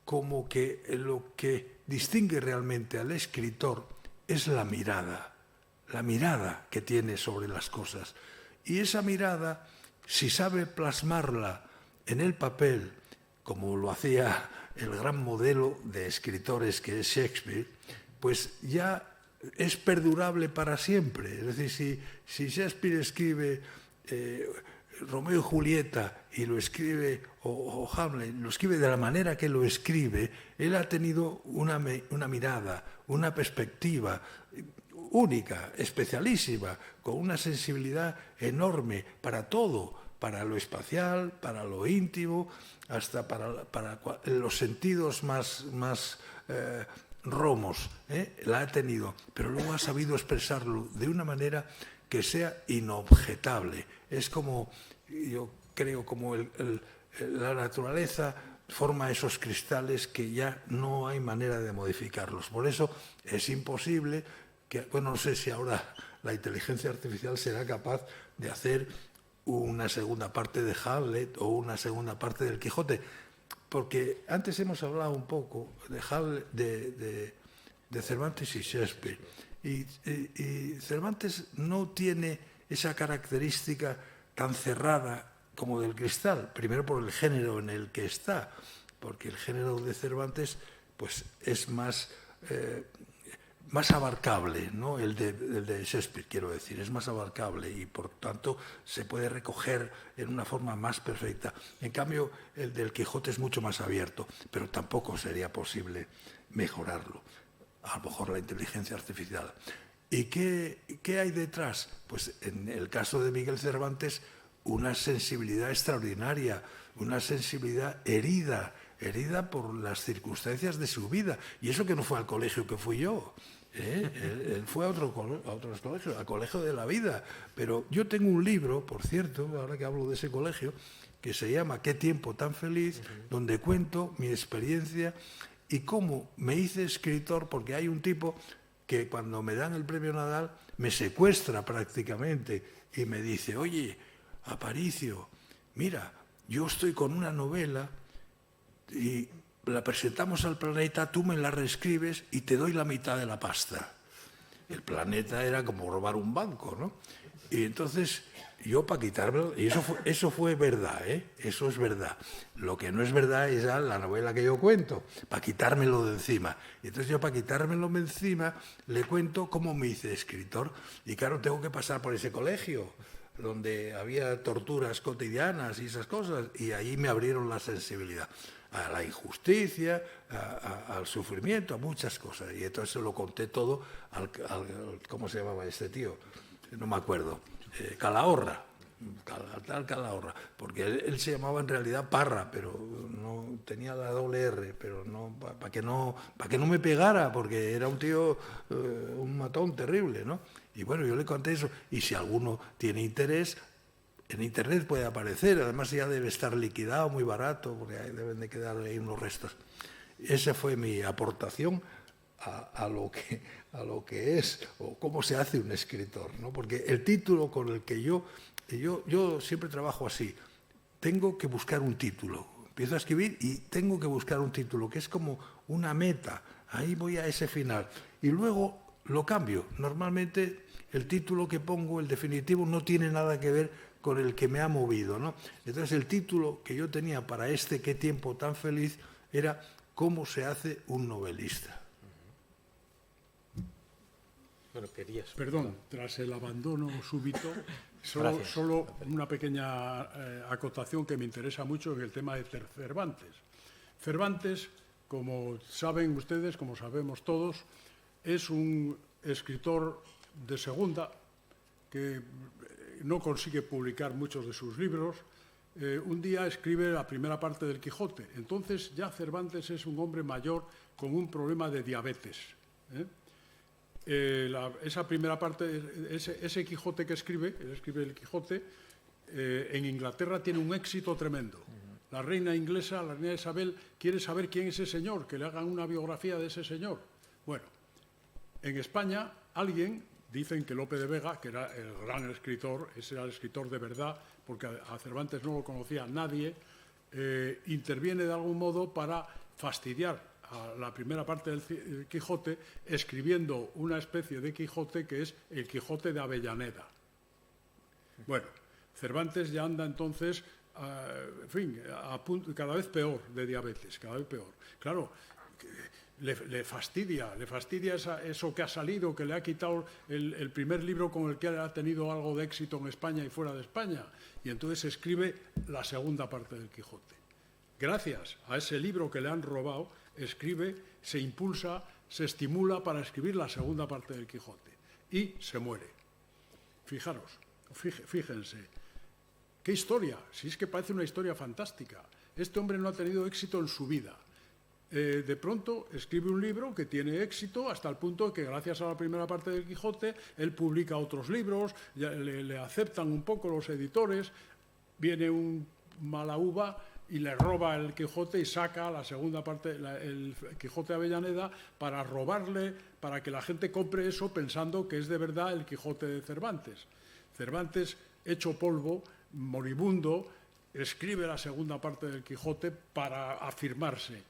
como que lo que distingue realmente al escritor es la mirada que tiene sobre las cosas. Y esa mirada, si sabe plasmarla en el papel, como lo hacía el gran modelo de escritores que es Shakespeare, pues ya es perdurable para siempre. Es decir, si Shakespeare escribe Romeo y Julieta y lo escribe, o Hamlet, lo escribe de la manera que lo escribe, él ha tenido una mirada, una perspectiva única, especialísima, con una sensibilidad enorme para todo, para lo espacial, para lo íntimo, hasta para los sentidos más romos, la ha tenido, pero luego ha sabido expresarlo de una manera que sea inobjetable. Es como, yo creo, como la naturaleza forma esos cristales que ya no hay manera de modificarlos. Por eso es imposible que, bueno, no sé si ahora la inteligencia artificial será capaz de hacer una segunda parte de Hamlet o una segunda parte del Quijote, porque antes hemos hablado un poco de Hamlet, de Cervantes y Shakespeare, y Cervantes no tiene esa característica tan cerrada como del cristal, primero por el género en el que está, porque el género de Cervantes pues es más abarcable, ¿no? El de Shakespeare, quiero decir, es más abarcable y por tanto se puede recoger en una forma más perfecta. En cambio, el del Quijote es mucho más abierto, pero tampoco sería posible mejorarlo. A lo mejor la inteligencia artificial. ¿Y qué hay detrás? Pues en el caso de Miguel Cervantes, una sensibilidad extraordinaria, una sensibilidad herida por las circunstancias de su vida. Y eso que no fue al colegio que fui yo. Él fue a otros colegios, al colegio de la vida. Pero yo tengo un libro, por cierto, ahora que hablo de ese colegio, que se llama ¿Qué tiempo tan feliz?, donde cuento mi experiencia y cómo me hice escritor, porque hay un tipo que cuando me dan el premio Nadal me secuestra prácticamente y me dice: oye, Aparicio, mira, yo estoy con una novela y la presentamos al Planeta, tú me la reescribes y te doy la mitad de la pasta. El Planeta era como robar un banco, ¿no? Y entonces yo, para quitármelo, y eso fue verdad, eso es verdad. Lo que no es verdad es la novela que yo cuento, para quitármelo de encima. Y entonces yo, para quitármelo de encima, le cuento cómo me hice escritor. Y claro, tengo que pasar por ese colegio, donde había torturas cotidianas y esas cosas, y ahí me abrieron la sensibilidad a la injusticia, al sufrimiento, a muchas cosas. Y entonces se lo conté todo al ¿cómo se llamaba este tío? No me acuerdo. Calahorra, porque él se llamaba en realidad Parra, pero no tenía la doble R, pero no para que no me pegara, porque era un tío, un matón terrible, ¿no? Y bueno, yo le conté eso, y si alguno tiene interés, en Internet puede aparecer, además ya debe estar liquidado, muy barato, porque ahí deben de quedar ahí unos restos. Esa fue mi aportación a lo que es o cómo se hace un escritor, ¿no? Porque el título con el que yo siempre trabajo así, tengo que buscar un título, empiezo a escribir y tengo que buscar un título, que es como una meta, ahí voy a ese final, y luego lo cambio. Normalmente el título que pongo, el definitivo, no tiene nada que ver con el que me ha movido, ¿no? Entonces el título que yo tenía para este Qué tiempo tan feliz era ¿Cómo se hace un novelista? Bueno, querías. Perdón, tras el abandono súbito, solo una pequeña acotación que me interesa mucho en el tema de Cervantes. Cervantes, como saben ustedes, como sabemos todos, es un escritor de segunda que no consigue publicar muchos de sus libros. Un día escribe la primera parte del Quijote. Entonces ya Cervantes es un hombre mayor con un problema de diabetes. Esa primera parte, ese Quijote que escribe, él escribe el Quijote, en Inglaterra tiene un éxito tremendo. La reina inglesa, la reina Isabel, quiere saber quién es ese señor, que le hagan una biografía de ese señor. Bueno, en España alguien, dicen que Lope de Vega, que era el gran escritor, ese era el escritor de verdad, porque a Cervantes no lo conocía nadie, interviene de algún modo para fastidiar a la primera parte del Quijote, escribiendo una especie de Quijote que es el Quijote de Avellaneda. Bueno, Cervantes ya anda entonces, en fin, cada vez peor de diabetes, cada vez peor. Claro, le fastidia eso que ha salido, que le ha quitado el primer libro con el que ha tenido algo de éxito en España y fuera de España. Y entonces escribe la segunda parte del Quijote. Gracias a ese libro que le han robado, escribe, se impulsa, se estimula para escribir la segunda parte del Quijote. Y se muere. Fíjense. ¿Qué historia? Si es que parece una historia fantástica. Este hombre no ha tenido éxito en su vida. De pronto escribe un libro que tiene éxito hasta el punto de que gracias a la primera parte del Quijote él publica otros libros, le aceptan un poco los editores, viene un mala uva y le roba el Quijote y saca la segunda parte, el Quijote de Avellaneda, para robarle, para que la gente compre eso pensando que es de verdad el Quijote de Cervantes. Cervantes, hecho polvo, moribundo, escribe la segunda parte del Quijote para afirmarse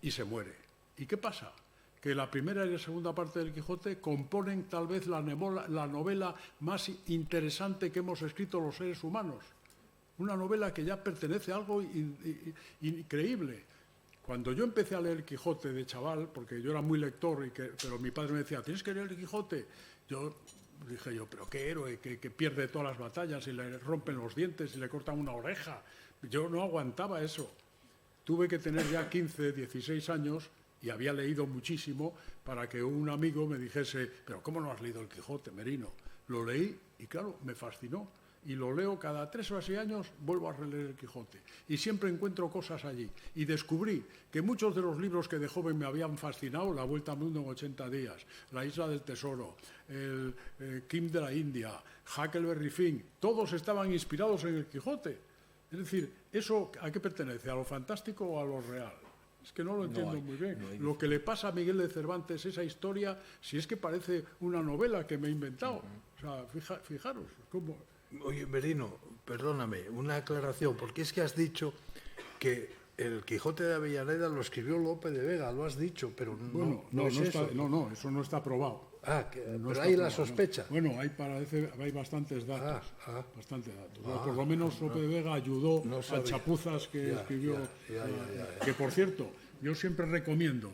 y se muere. ¿Y qué pasa? Que la primera y la segunda parte del Quijote componen tal vez la novela más interesante que hemos escrito los seres humanos. Una novela que ya pertenece a algo increíble. Cuando yo empecé a leer el Quijote de chaval, porque yo era muy lector, pero mi padre me decía, tienes que leer el Quijote. Dije yo, pero qué héroe, que pierde todas las batallas y le rompen los dientes y le cortan una oreja. Yo no aguantaba eso. Tuve que tener ya 15, 16 años y había leído muchísimo para que un amigo me dijese, pero ¿cómo no has leído el Quijote, Merino? Lo leí y claro, me fascinó. Y lo leo cada 3 o 6 años, vuelvo a releer el Quijote. Y siempre encuentro cosas allí. Y descubrí que muchos de los libros que de joven me habían fascinado, La Vuelta al Mundo en 80 días, La Isla del Tesoro, el Kim de la India, Huckleberry Finn, todos estaban inspirados en el Quijote. Es decir, ¿eso a qué pertenece? ¿A lo fantástico o a lo real? Es que no lo entiendo muy bien. Lo que le pasa a Miguel de Cervantes, esa historia, si es que parece una novela que me he inventado. O sea, fijaros cómo... Oye, Merino, perdóname, una aclaración, porque es que has dicho que el Quijote de Avellaneda lo escribió Lope de Vega, lo has dicho, pero eso no está probado. Pero hay la sospecha. No. Bueno, hay bastantes datos. Bastantes datos. Por lo menos Lope de Vega ayudó a Chapuzas, que escribió... Que, por cierto, yo siempre recomiendo...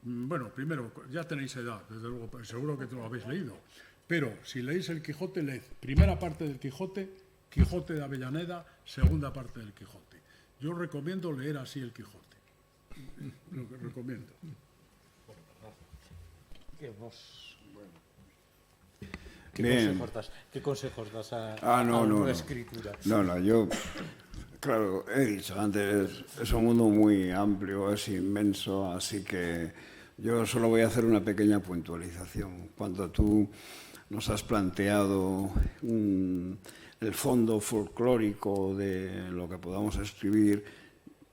Bueno, primero, ya tenéis edad, desde luego, seguro que te lo habéis leído. Pero si leéis el Quijote, leed primera parte del Quijote, Quijote de Avellaneda, segunda parte del Quijote. Yo recomiendo leer así el Quijote. Lo que recomiendo. ¿Qué consejos das a una escritura? Yo, claro, he dicho antes, es un mundo muy amplio, es inmenso, así que yo solo voy a hacer una pequeña puntualización. Cuando tú nos has planteado el fondo folclórico de lo que podamos escribir,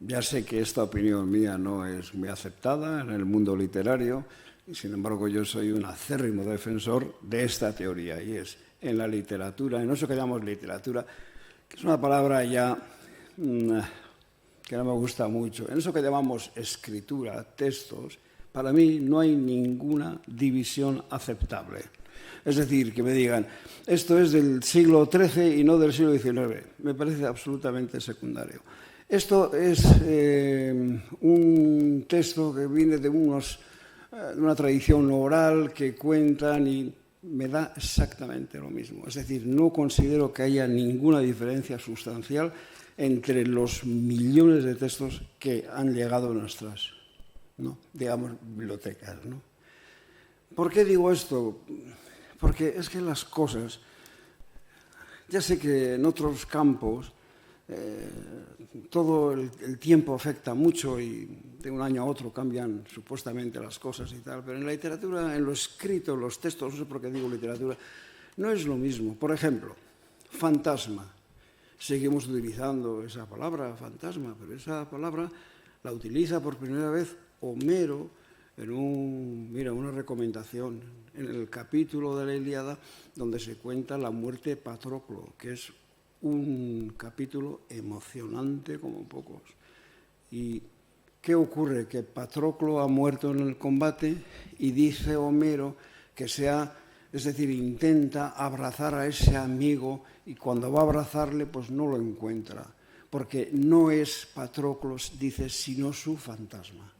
ya sé que esta opinión mía no es muy aceptada en el mundo literario, y sin embargo yo soy un acérrimo defensor de esta teoría, y es en la literatura, en eso que llamamos literatura, que es una palabra ya que no me gusta mucho, en eso que llamamos escritura, textos, para mí no hay ninguna división aceptable. Es decir, que me digan, esto es del siglo XIII y no del siglo XIX. Me parece absolutamente secundario. Esto es un texto que viene de una tradición oral que cuentan y me da exactamente lo mismo. Es decir, no considero que haya ninguna diferencia sustancial entre los millones de textos que han llegado a nuestras, digamos, bibliotecas, ¿no? ¿Por qué digo esto? Porque es que las cosas, ya sé que en otros campos todo el tiempo afecta mucho y de un año a otro cambian supuestamente las cosas y tal, pero en la literatura, en lo escrito, en los textos, no sé por qué digo literatura, no es lo mismo. Por ejemplo, fantasma. Seguimos utilizando esa palabra, fantasma, pero esa palabra la utiliza por primera vez Homero en una recomendación en el capítulo de la Ilíada donde se cuenta la muerte de Patroclo, que es un capítulo emocionante como pocos. ¿Y qué ocurre? Que Patroclo ha muerto en el combate y dice Homero que es decir, intenta abrazar a ese amigo y cuando va a abrazarle pues no lo encuentra, porque no es Patroclo, dice, sino su fantasma.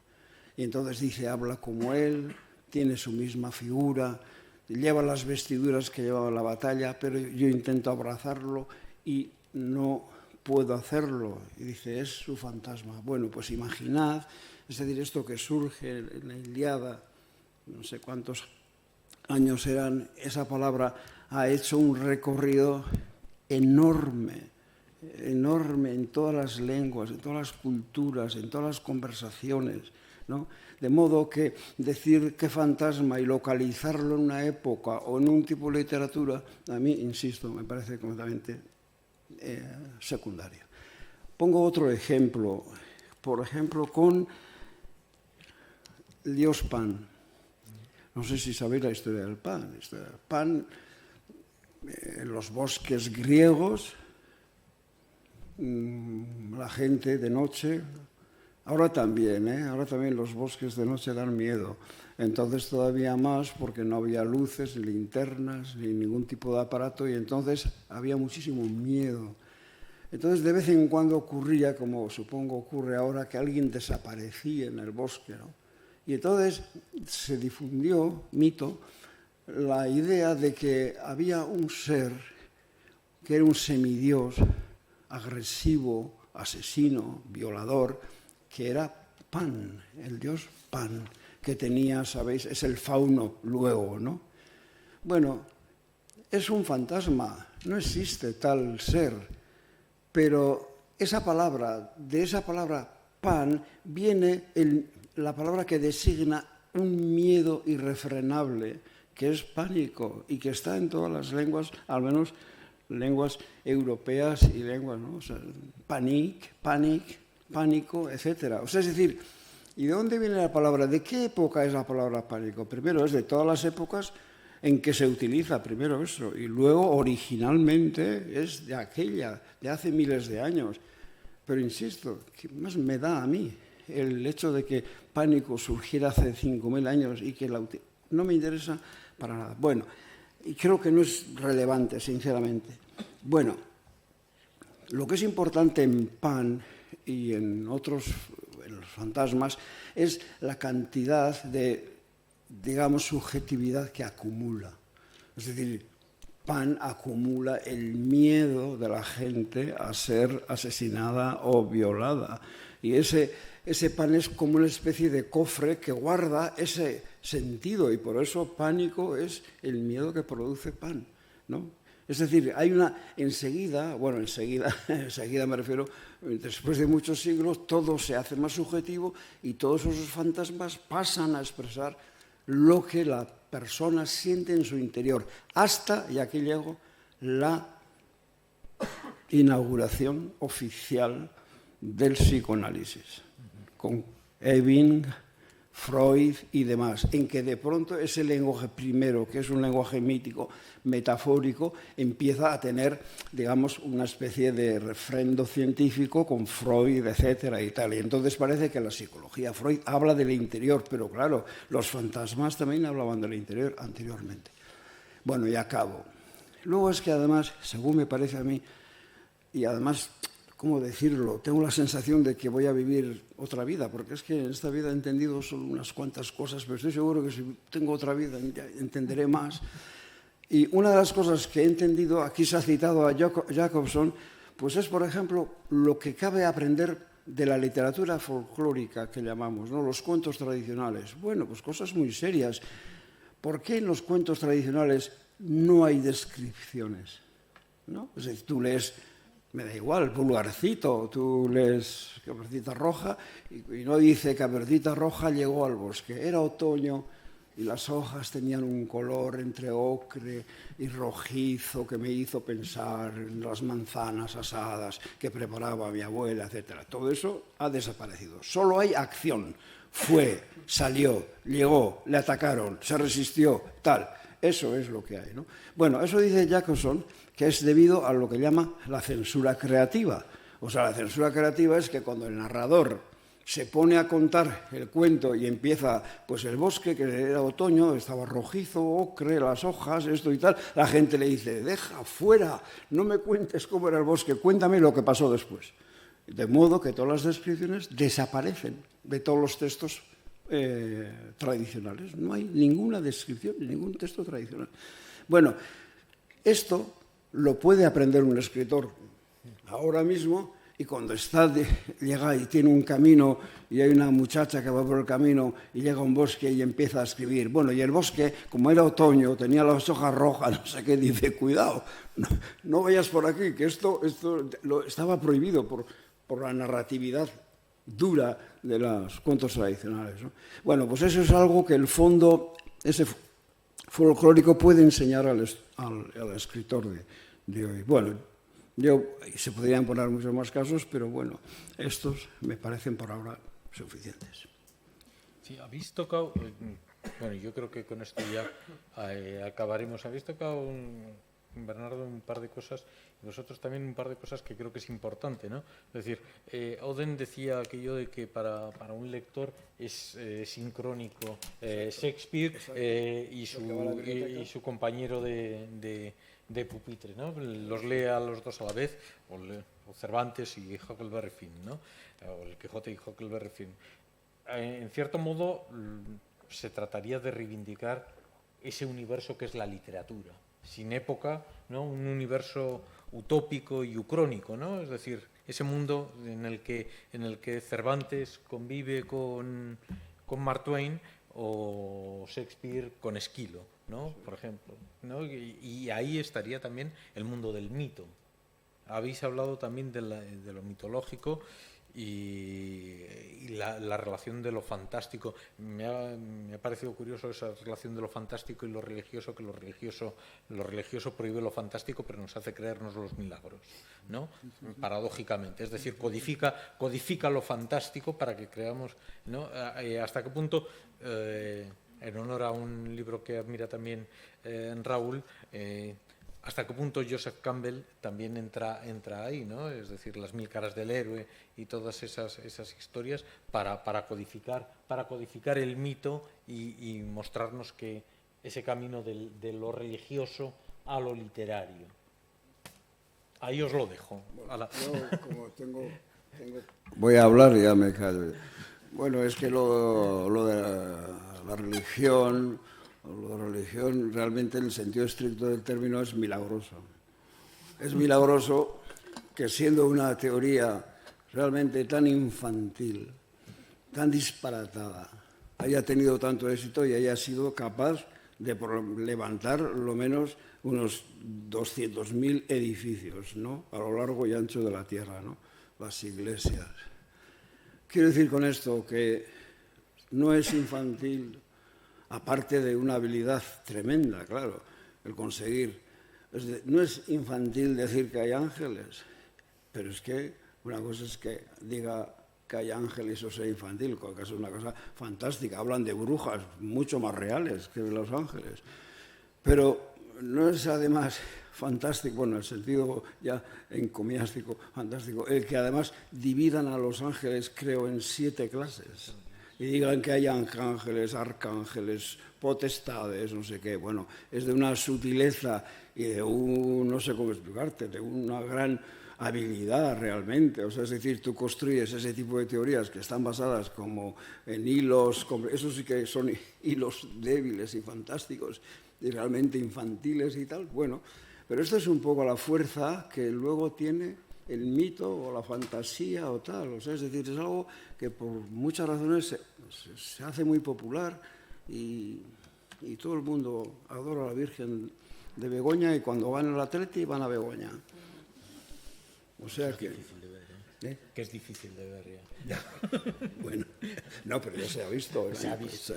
Y entonces dice, habla como él, tiene su misma figura, lleva las vestiduras que llevaba en la batalla, pero yo intento abrazarlo y no puedo hacerlo. Y dice, es su fantasma. Bueno, pues imaginad, es decir, esto que surge en la Ilíada, no sé cuántos años eran, esa palabra ha hecho un recorrido enorme en todas las lenguas, en todas las culturas, en todas las conversaciones, ¿no? De modo que decir qué fantasma y localizarlo en una época o en un tipo de literatura, a mí, insisto, me parece completamente secundario. Pongo otro ejemplo, por ejemplo, con el dios Pan. No sé si sabéis la historia del Pan. La historia del Pan, en los bosques griegos, la gente de noche, ahora también los bosques de noche dan miedo. Entonces todavía más porque no había luces, ni linternas, ni ningún tipo de aparato y entonces había muchísimo miedo. Entonces de vez en cuando ocurría, como supongo ocurre ahora, que alguien desaparecía en el bosque, ¿no? Y entonces se difundió, mito, la idea de que había un ser que era un semidios agresivo, asesino, violador, que era Pan, el dios Pan, que tenía, sabéis, es el fauno luego, ¿no? Bueno, es un fantasma, no existe tal ser, pero de esa palabra Pan, viene la palabra que designa un miedo irrefrenable, que es pánico, y que está en todas las lenguas, al menos lenguas europeas y lenguas, ¿no? O sea, pánico, etc. O sea, es decir, ¿y de dónde viene la palabra? ¿De qué época es la palabra pánico? Primero es de todas las épocas en que se utiliza, primero eso, y luego originalmente es de aquella, de hace miles de años. Pero insisto, ¿qué más me da a mí el hecho de que pánico surgiera hace 5.000 años y que no me interesa para nada? Bueno, y creo que no es relevante, sinceramente. Bueno, lo que es importante en Pan y en los fantasmas, es la cantidad de, digamos, subjetividad que acumula. Es decir, Pan acumula el miedo de la gente a ser asesinada o violada. Y ese Pan es como una especie de cofre que guarda ese sentido y por eso pánico es el miedo que produce Pan, ¿no? Es decir, hay enseguida me refiero, después de muchos siglos, todo se hace más subjetivo y todos esos fantasmas pasan a expresar lo que la persona siente en su interior, hasta, y aquí llego, la inauguración oficial del psicoanálisis, con Ewing, Freud y demás, en que de pronto ese lenguaje primero, que es un lenguaje mítico, metafórico, empieza a tener, digamos, una especie de refrendo científico con Freud, etcétera y tal. Y entonces parece que la psicología, Freud habla del interior, pero claro, los fantasmas también hablaban del interior anteriormente. Bueno, y acabo. Luego es que además, según me parece a mí, y además, ¿cómo decirlo? Tengo la sensación de que voy a vivir otra vida, porque es que en esta vida he entendido solo unas cuantas cosas, pero estoy seguro que si tengo otra vida entenderé más. Y una de las cosas que he entendido, aquí se ha citado a Jacobson, pues es, por ejemplo, lo que cabe aprender de la literatura folclórica que llamamos, ¿no? Los cuentos tradicionales. Bueno, pues cosas muy serias. ¿Por qué en los cuentos tradicionales no hay descripciones? ¿No? Es decir, tú lees, me da igual, Pulgarcito, tú lees Caperucita Roja y no dice Caperucita Roja llegó al bosque. Era otoño y las hojas tenían un color entre ocre y rojizo que me hizo pensar en las manzanas asadas que preparaba mi abuela, etc. Todo eso ha desaparecido. Solo hay acción. Fue, salió, llegó, le atacaron, se resistió, tal. Eso es lo que hay, ¿no? Bueno, eso dice Jacobson, que es debido a lo que llama la censura creativa. O sea, la censura creativa es que cuando el narrador se pone a contar el cuento y empieza, pues el bosque, que era otoño, estaba rojizo, ocre, las hojas, esto y tal, la gente le dice, deja fuera, no me cuentes cómo era el bosque, cuéntame lo que pasó después. De modo que todas las descripciones desaparecen de todos los textos tradicionales. No hay ninguna descripción, ningún texto tradicional. Bueno, esto lo puede aprender un escritor ahora mismo. Y cuando llega y tiene un camino y hay una muchacha que va por el camino y llega a un bosque y empieza a escribir. Bueno, y el bosque, como era otoño, tenía las hojas rojas, no sé qué, dice, cuidado, no vayas por aquí, que esto estaba prohibido por la narratividad dura de los cuentos tradicionales, ¿no? Bueno, pues eso es algo que el fondo, ese folclórico puede enseñar al escritor de hoy. Bueno, se podrían poner muchos más casos, pero bueno, estos me parecen por ahora suficientes. Sí, habéis tocado, bueno, yo creo que con esto ya acabaremos. Habéis tocado, Bernardo, un par de cosas, y vosotros también un par de cosas que creo que es importante, ¿no? Es decir, Oden decía aquello de que para un lector es sincrónico Shakespeare y su compañero de pupitre, ¿no? Los lee a los dos a la vez, o Cervantes y Huckleberry Finn, ¿no? O el Quijote y Huckleberry Finn. En cierto modo, se trataría de reivindicar ese universo que es la literatura, sin época, ¿no? Un universo utópico y ucrónico, ¿no? Es decir, ese mundo en el que Cervantes convive con Mark Twain o Shakespeare con Esquilo, ¿no? Por ejemplo, ¿no? Y ahí estaría también el mundo del mito. Habéis hablado también de lo mitológico y la relación de lo fantástico. Me ha parecido curioso esa relación de lo fantástico y lo religioso, que lo religioso prohíbe lo fantástico, pero nos hace creernos los milagros, ¿no? Paradójicamente, es decir, codifica lo fantástico para que creamos, ¿no? Hasta qué punto, en honor a un libro que admira también Raúl, hasta qué punto Joseph Campbell también entra ahí, ¿no? Es decir, las 1000 caras del héroe y todas esas historias para codificar el mito y mostrarnos que ese camino de lo religioso a lo literario. Ahí os lo dejo. Yo, como voy a hablar y ya me callo. Bueno, es que lo de la religión... La religión realmente en el sentido estricto del término es milagroso. Es milagroso que siendo una teoría realmente tan infantil, tan disparatada, haya tenido tanto éxito y haya sido capaz de levantar lo menos unos 200.000 edificios, ¿no? A lo largo y ancho de la tierra, ¿no? Las iglesias. Quiero decir con esto que no es infantil, aparte de una habilidad tremenda, claro, el conseguir. No es infantil decir que hay ángeles, pero es que una cosa es que diga que hay ángeles o sea infantil, que es una cosa fantástica. Hablan de brujas mucho más reales que de los ángeles. Pero no es además fantástico, bueno, en el sentido ya encomiástico, fantástico, el que además dividan a los ángeles, creo, en 7 clases. y digan que hay ángeles, arcángeles, potestades, no sé qué. Bueno, es de una sutileza y de no sé cómo explicarte, de una gran habilidad realmente. O sea, es decir, tú construyes ese tipo de teorías que están basadas como en hilos, eso sí que son hilos débiles y fantásticos y realmente infantiles y tal. Bueno, pero esto es un poco la fuerza que luego tiene el mito o la fantasía o tal. O sea, es decir, es algo que por muchas razones se hace muy popular y todo el mundo adora a la Virgen de Begoña y cuando van al Atleti van a Begoña. O sea que... Que es difícil de ver ya. Bueno, no, pero ya se ha visto. Se ha visto.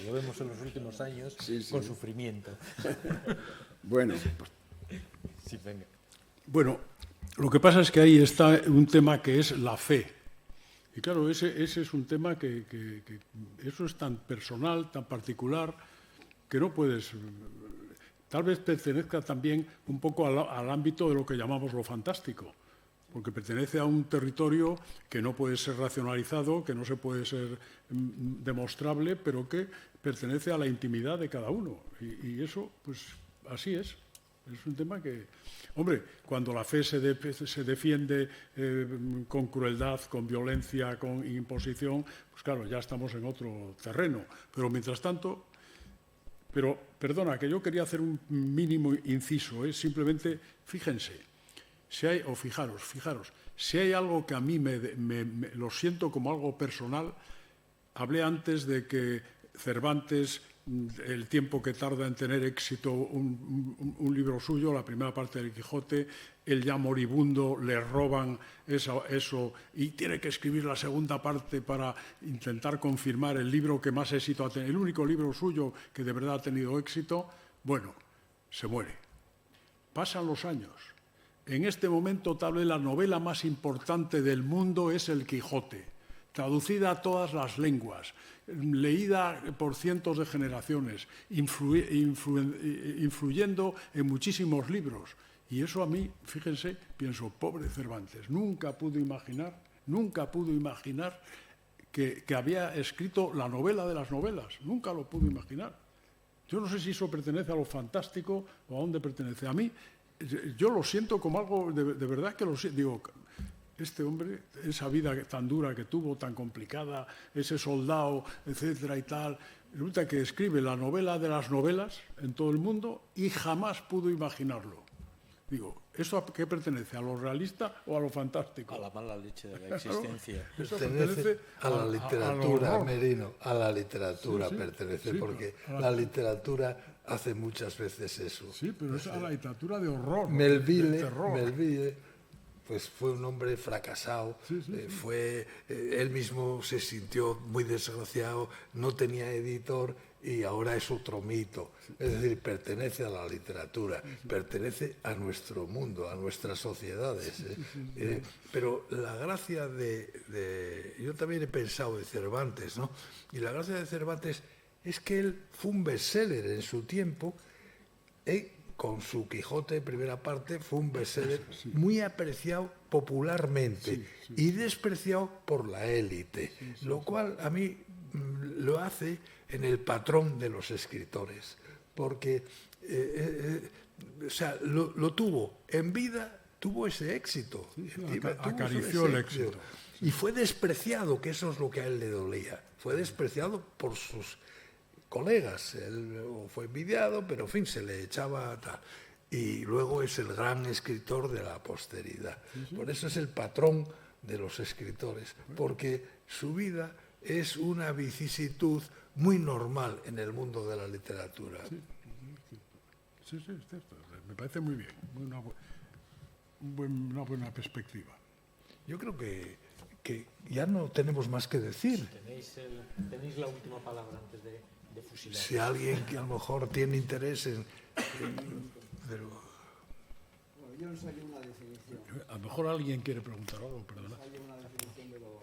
Lo vemos en los últimos años con sufrimiento. Bueno, Sí, venga. Bueno, lo que pasa es que ahí está un tema que es la fe. Y claro, ese es un tema que eso es tan personal, tan particular, que no puedes... Tal vez pertenezca también un poco al ámbito de lo que llamamos lo fantástico, porque pertenece a un territorio que no puede ser racionalizado, que no se puede ser demostrable, pero que pertenece a la intimidad de cada uno. Y eso, pues, así es. Es un tema que... Hombre, cuando la fe se defiende con crueldad, con violencia, con imposición, pues claro, ya estamos en otro terreno. Pero mientras tanto... Pero, perdona, que yo quería hacer un mínimo inciso, simplemente, fíjense, si hay, o fijaros, si hay algo que a mí lo siento como algo personal, hablé antes de que Cervantes, el tiempo que tarda en tener éxito un libro suyo, la primera parte del Quijote, él ya moribundo, le roban eso y tiene que escribir la segunda parte para intentar confirmar el libro que más éxito ha tenido, el único libro suyo que de verdad ha tenido éxito. Bueno, se muere. Pasan los años. En este momento, tal vez la novela más importante del mundo es El Quijote, traducida a todas las lenguas, leída por cientos de generaciones, influyendo en muchísimos libros. Y eso a mí, fíjense, pienso, pobre Cervantes, nunca pudo imaginar que había escrito la novela de las novelas, nunca lo pudo imaginar. Yo no sé si eso pertenece a lo fantástico o a dónde pertenece. A mí, yo lo siento como algo, de verdad que lo siento, digo... Este hombre, esa vida tan dura que tuvo, tan complicada, ese soldado, etcétera y tal, resulta que escribe la novela de las novelas en todo el mundo y jamás pudo imaginarlo. Digo, ¿eso a qué pertenece? ¿A lo realista o a lo fantástico? A la mala leche de la existencia. Eso Pertenece a la literatura, horror. Merino, a la literatura pertenece, sí, porque la literatura hace muchas veces eso. Sí, pero es a la literatura de horror, de Melville, terror. pues fue un hombre fracasado, él mismo se sintió muy desgraciado, no tenía editor y ahora es otro mito. Es decir, pertenece a la literatura, pertenece a nuestro mundo, a nuestras sociedades. Pero la gracia yo también he pensado de Cervantes, ¿no? Y la gracia de Cervantes es que él fue un bestseller en su tiempo, con su Quijote, primera parte, fue un bestseller muy apreciado popularmente y despreciado por la élite, lo cual a mí lo hace en el patrón de los escritores, porque o sea, lo tuvo en vida, tuvo ese éxito, acarició el éxito. Y fue despreciado, que eso es lo que a él le dolía, fue despreciado por sus colegas, él fue envidiado, pero en fin, se le echaba tal. Y luego es el gran escritor de la posteridad. Por eso es el patrón de los escritores, porque su vida es una vicisitud muy normal en el mundo de la literatura. Sí, es cierto. Me parece muy bien, una buena perspectiva. Yo creo que ya no tenemos más que decir. Tenéis la última palabra antes de fusilar. Si alguien que a lo mejor tiene interés en pero... Bueno, yo no saqué una definición. A lo mejor alguien quiere preguntar algo, perdona. Saqué una definición de lo...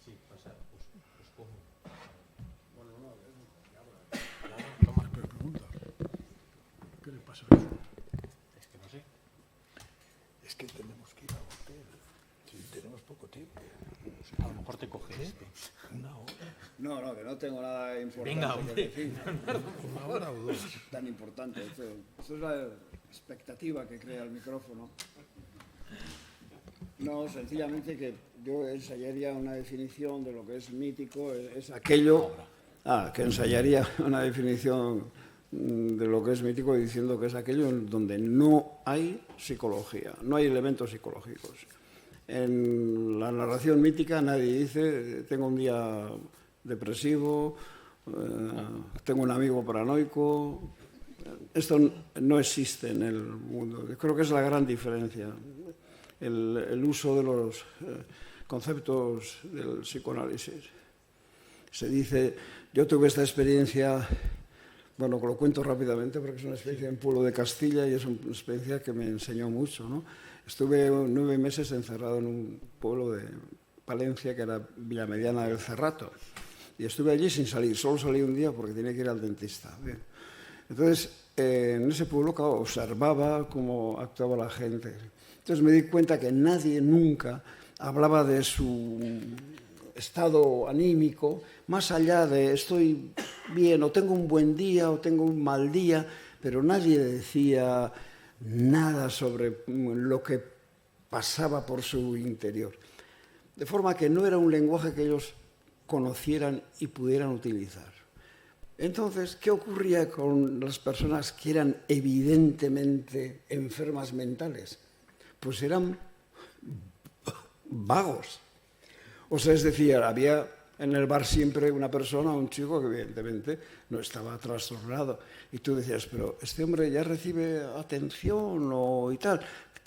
Sí, pasa, pues como. No, que no tengo nada importante Venga, que hombre. decir. Una hora o dos. Tan importante. Esto es la expectativa que crea el micrófono. No, sencillamente que yo ensayaría una definición de lo que es mítico, es aquello... que ensayaría una definición de lo que es mítico diciendo que es aquello en donde no hay psicología, no hay elementos psicológicos. En la narración mítica nadie dice, tengo un día depresivo, tengo un amigo paranoico. Esto no existe en el mundo. Creo que es la gran diferencia. El uso de los conceptos del psicoanálisis. Se dice, yo tuve esta experiencia, bueno, lo cuento rápidamente porque es una experiencia en Pueblo de Castilla y es una experiencia que me enseñó mucho, ¿no? Estuve 9 meses encerrado en un pueblo de Palencia que era Villamediana del Cerrato y estuve allí sin salir, solo salí un día porque tenía que ir al dentista. Bien. Entonces, en ese pueblo observaba cómo actuaba la gente. Entonces me di cuenta que nadie nunca hablaba de su estado anímico, más allá de estoy bien, o tengo un buen día, o tengo un mal día, pero nadie decía nada sobre lo que pasaba por su interior. De forma que no era un lenguaje que ellos conocieran y pudieran utilizar. Entonces, ¿qué ocurría con las personas que eran evidentemente enfermas mentales? Pues eran vagos. O sea, es decir, había en el bar siempre una persona, un chico que evidentemente no estaba trastornado. Y tú decías, pero este hombre ya recibe atención o y tal.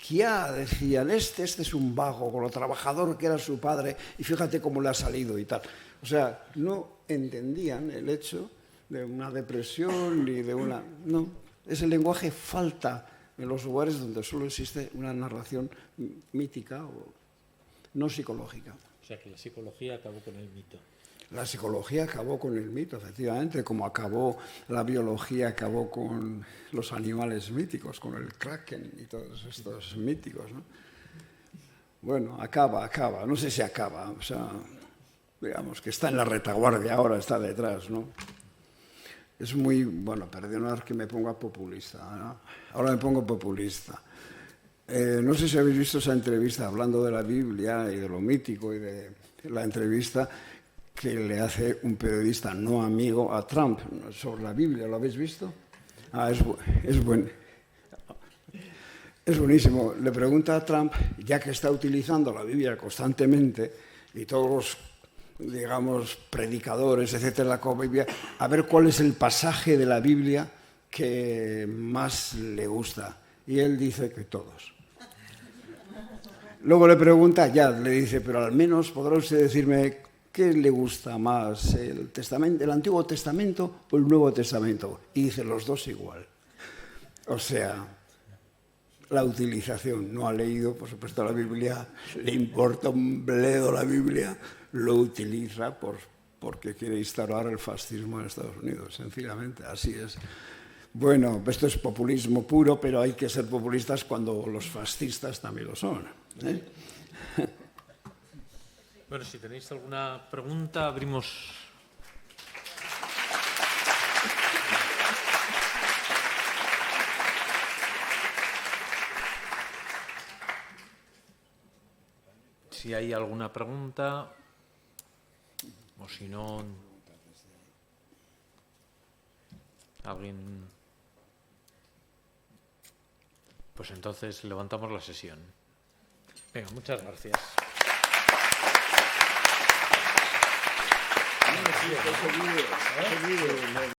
Ya decían, este es un vago, con lo trabajador que era su padre, y fíjate cómo le ha salido y tal. O sea, no entendían el hecho de una depresión ni de una... No, ese lenguaje falta en los lugares donde solo existe una narración mítica o no psicológica. O sea, que la psicología acabó con el mito. La psicología acabó con el mito, efectivamente, como acabó la biología, acabó con los animales míticos, con el kraken y todos estos míticos, ¿no? Bueno, acaba, no sé si acaba, o sea, digamos que está en la retaguardia ahora, está detrás, ¿no? Es muy, bueno, perdonad que me ponga populista, ¿no? Ahora me pongo populista. No sé si habéis visto esa entrevista hablando de la Biblia y de lo mítico y de la entrevista que le hace un periodista no amigo a Trump sobre la Biblia. ¿Lo habéis visto? Es buenísimo. Le pregunta a Trump, ya que está utilizando la Biblia constantemente y todos los, digamos, predicadores, etcétera, la Biblia, a ver cuál es el pasaje de la Biblia que más le gusta. Y él dice que todos. Luego le pregunta, le dice, pero al menos podrá usted decirme qué le gusta más, el Antiguo Testamento o el Nuevo Testamento. Y dice, los dos igual. O sea, la utilización. No ha leído, por supuesto, la Biblia, le importa un bledo la Biblia, lo utiliza porque quiere instaurar el fascismo en Estados Unidos, sencillamente, así es. Bueno, esto es populismo puro, pero hay que ser populistas cuando los fascistas también lo son, ¿eh? Bueno, si tenéis alguna pregunta, abrimos. Si hay alguna pregunta, o si no, alguien. Pues entonces levantamos la sesión. Venga, muchas gracias.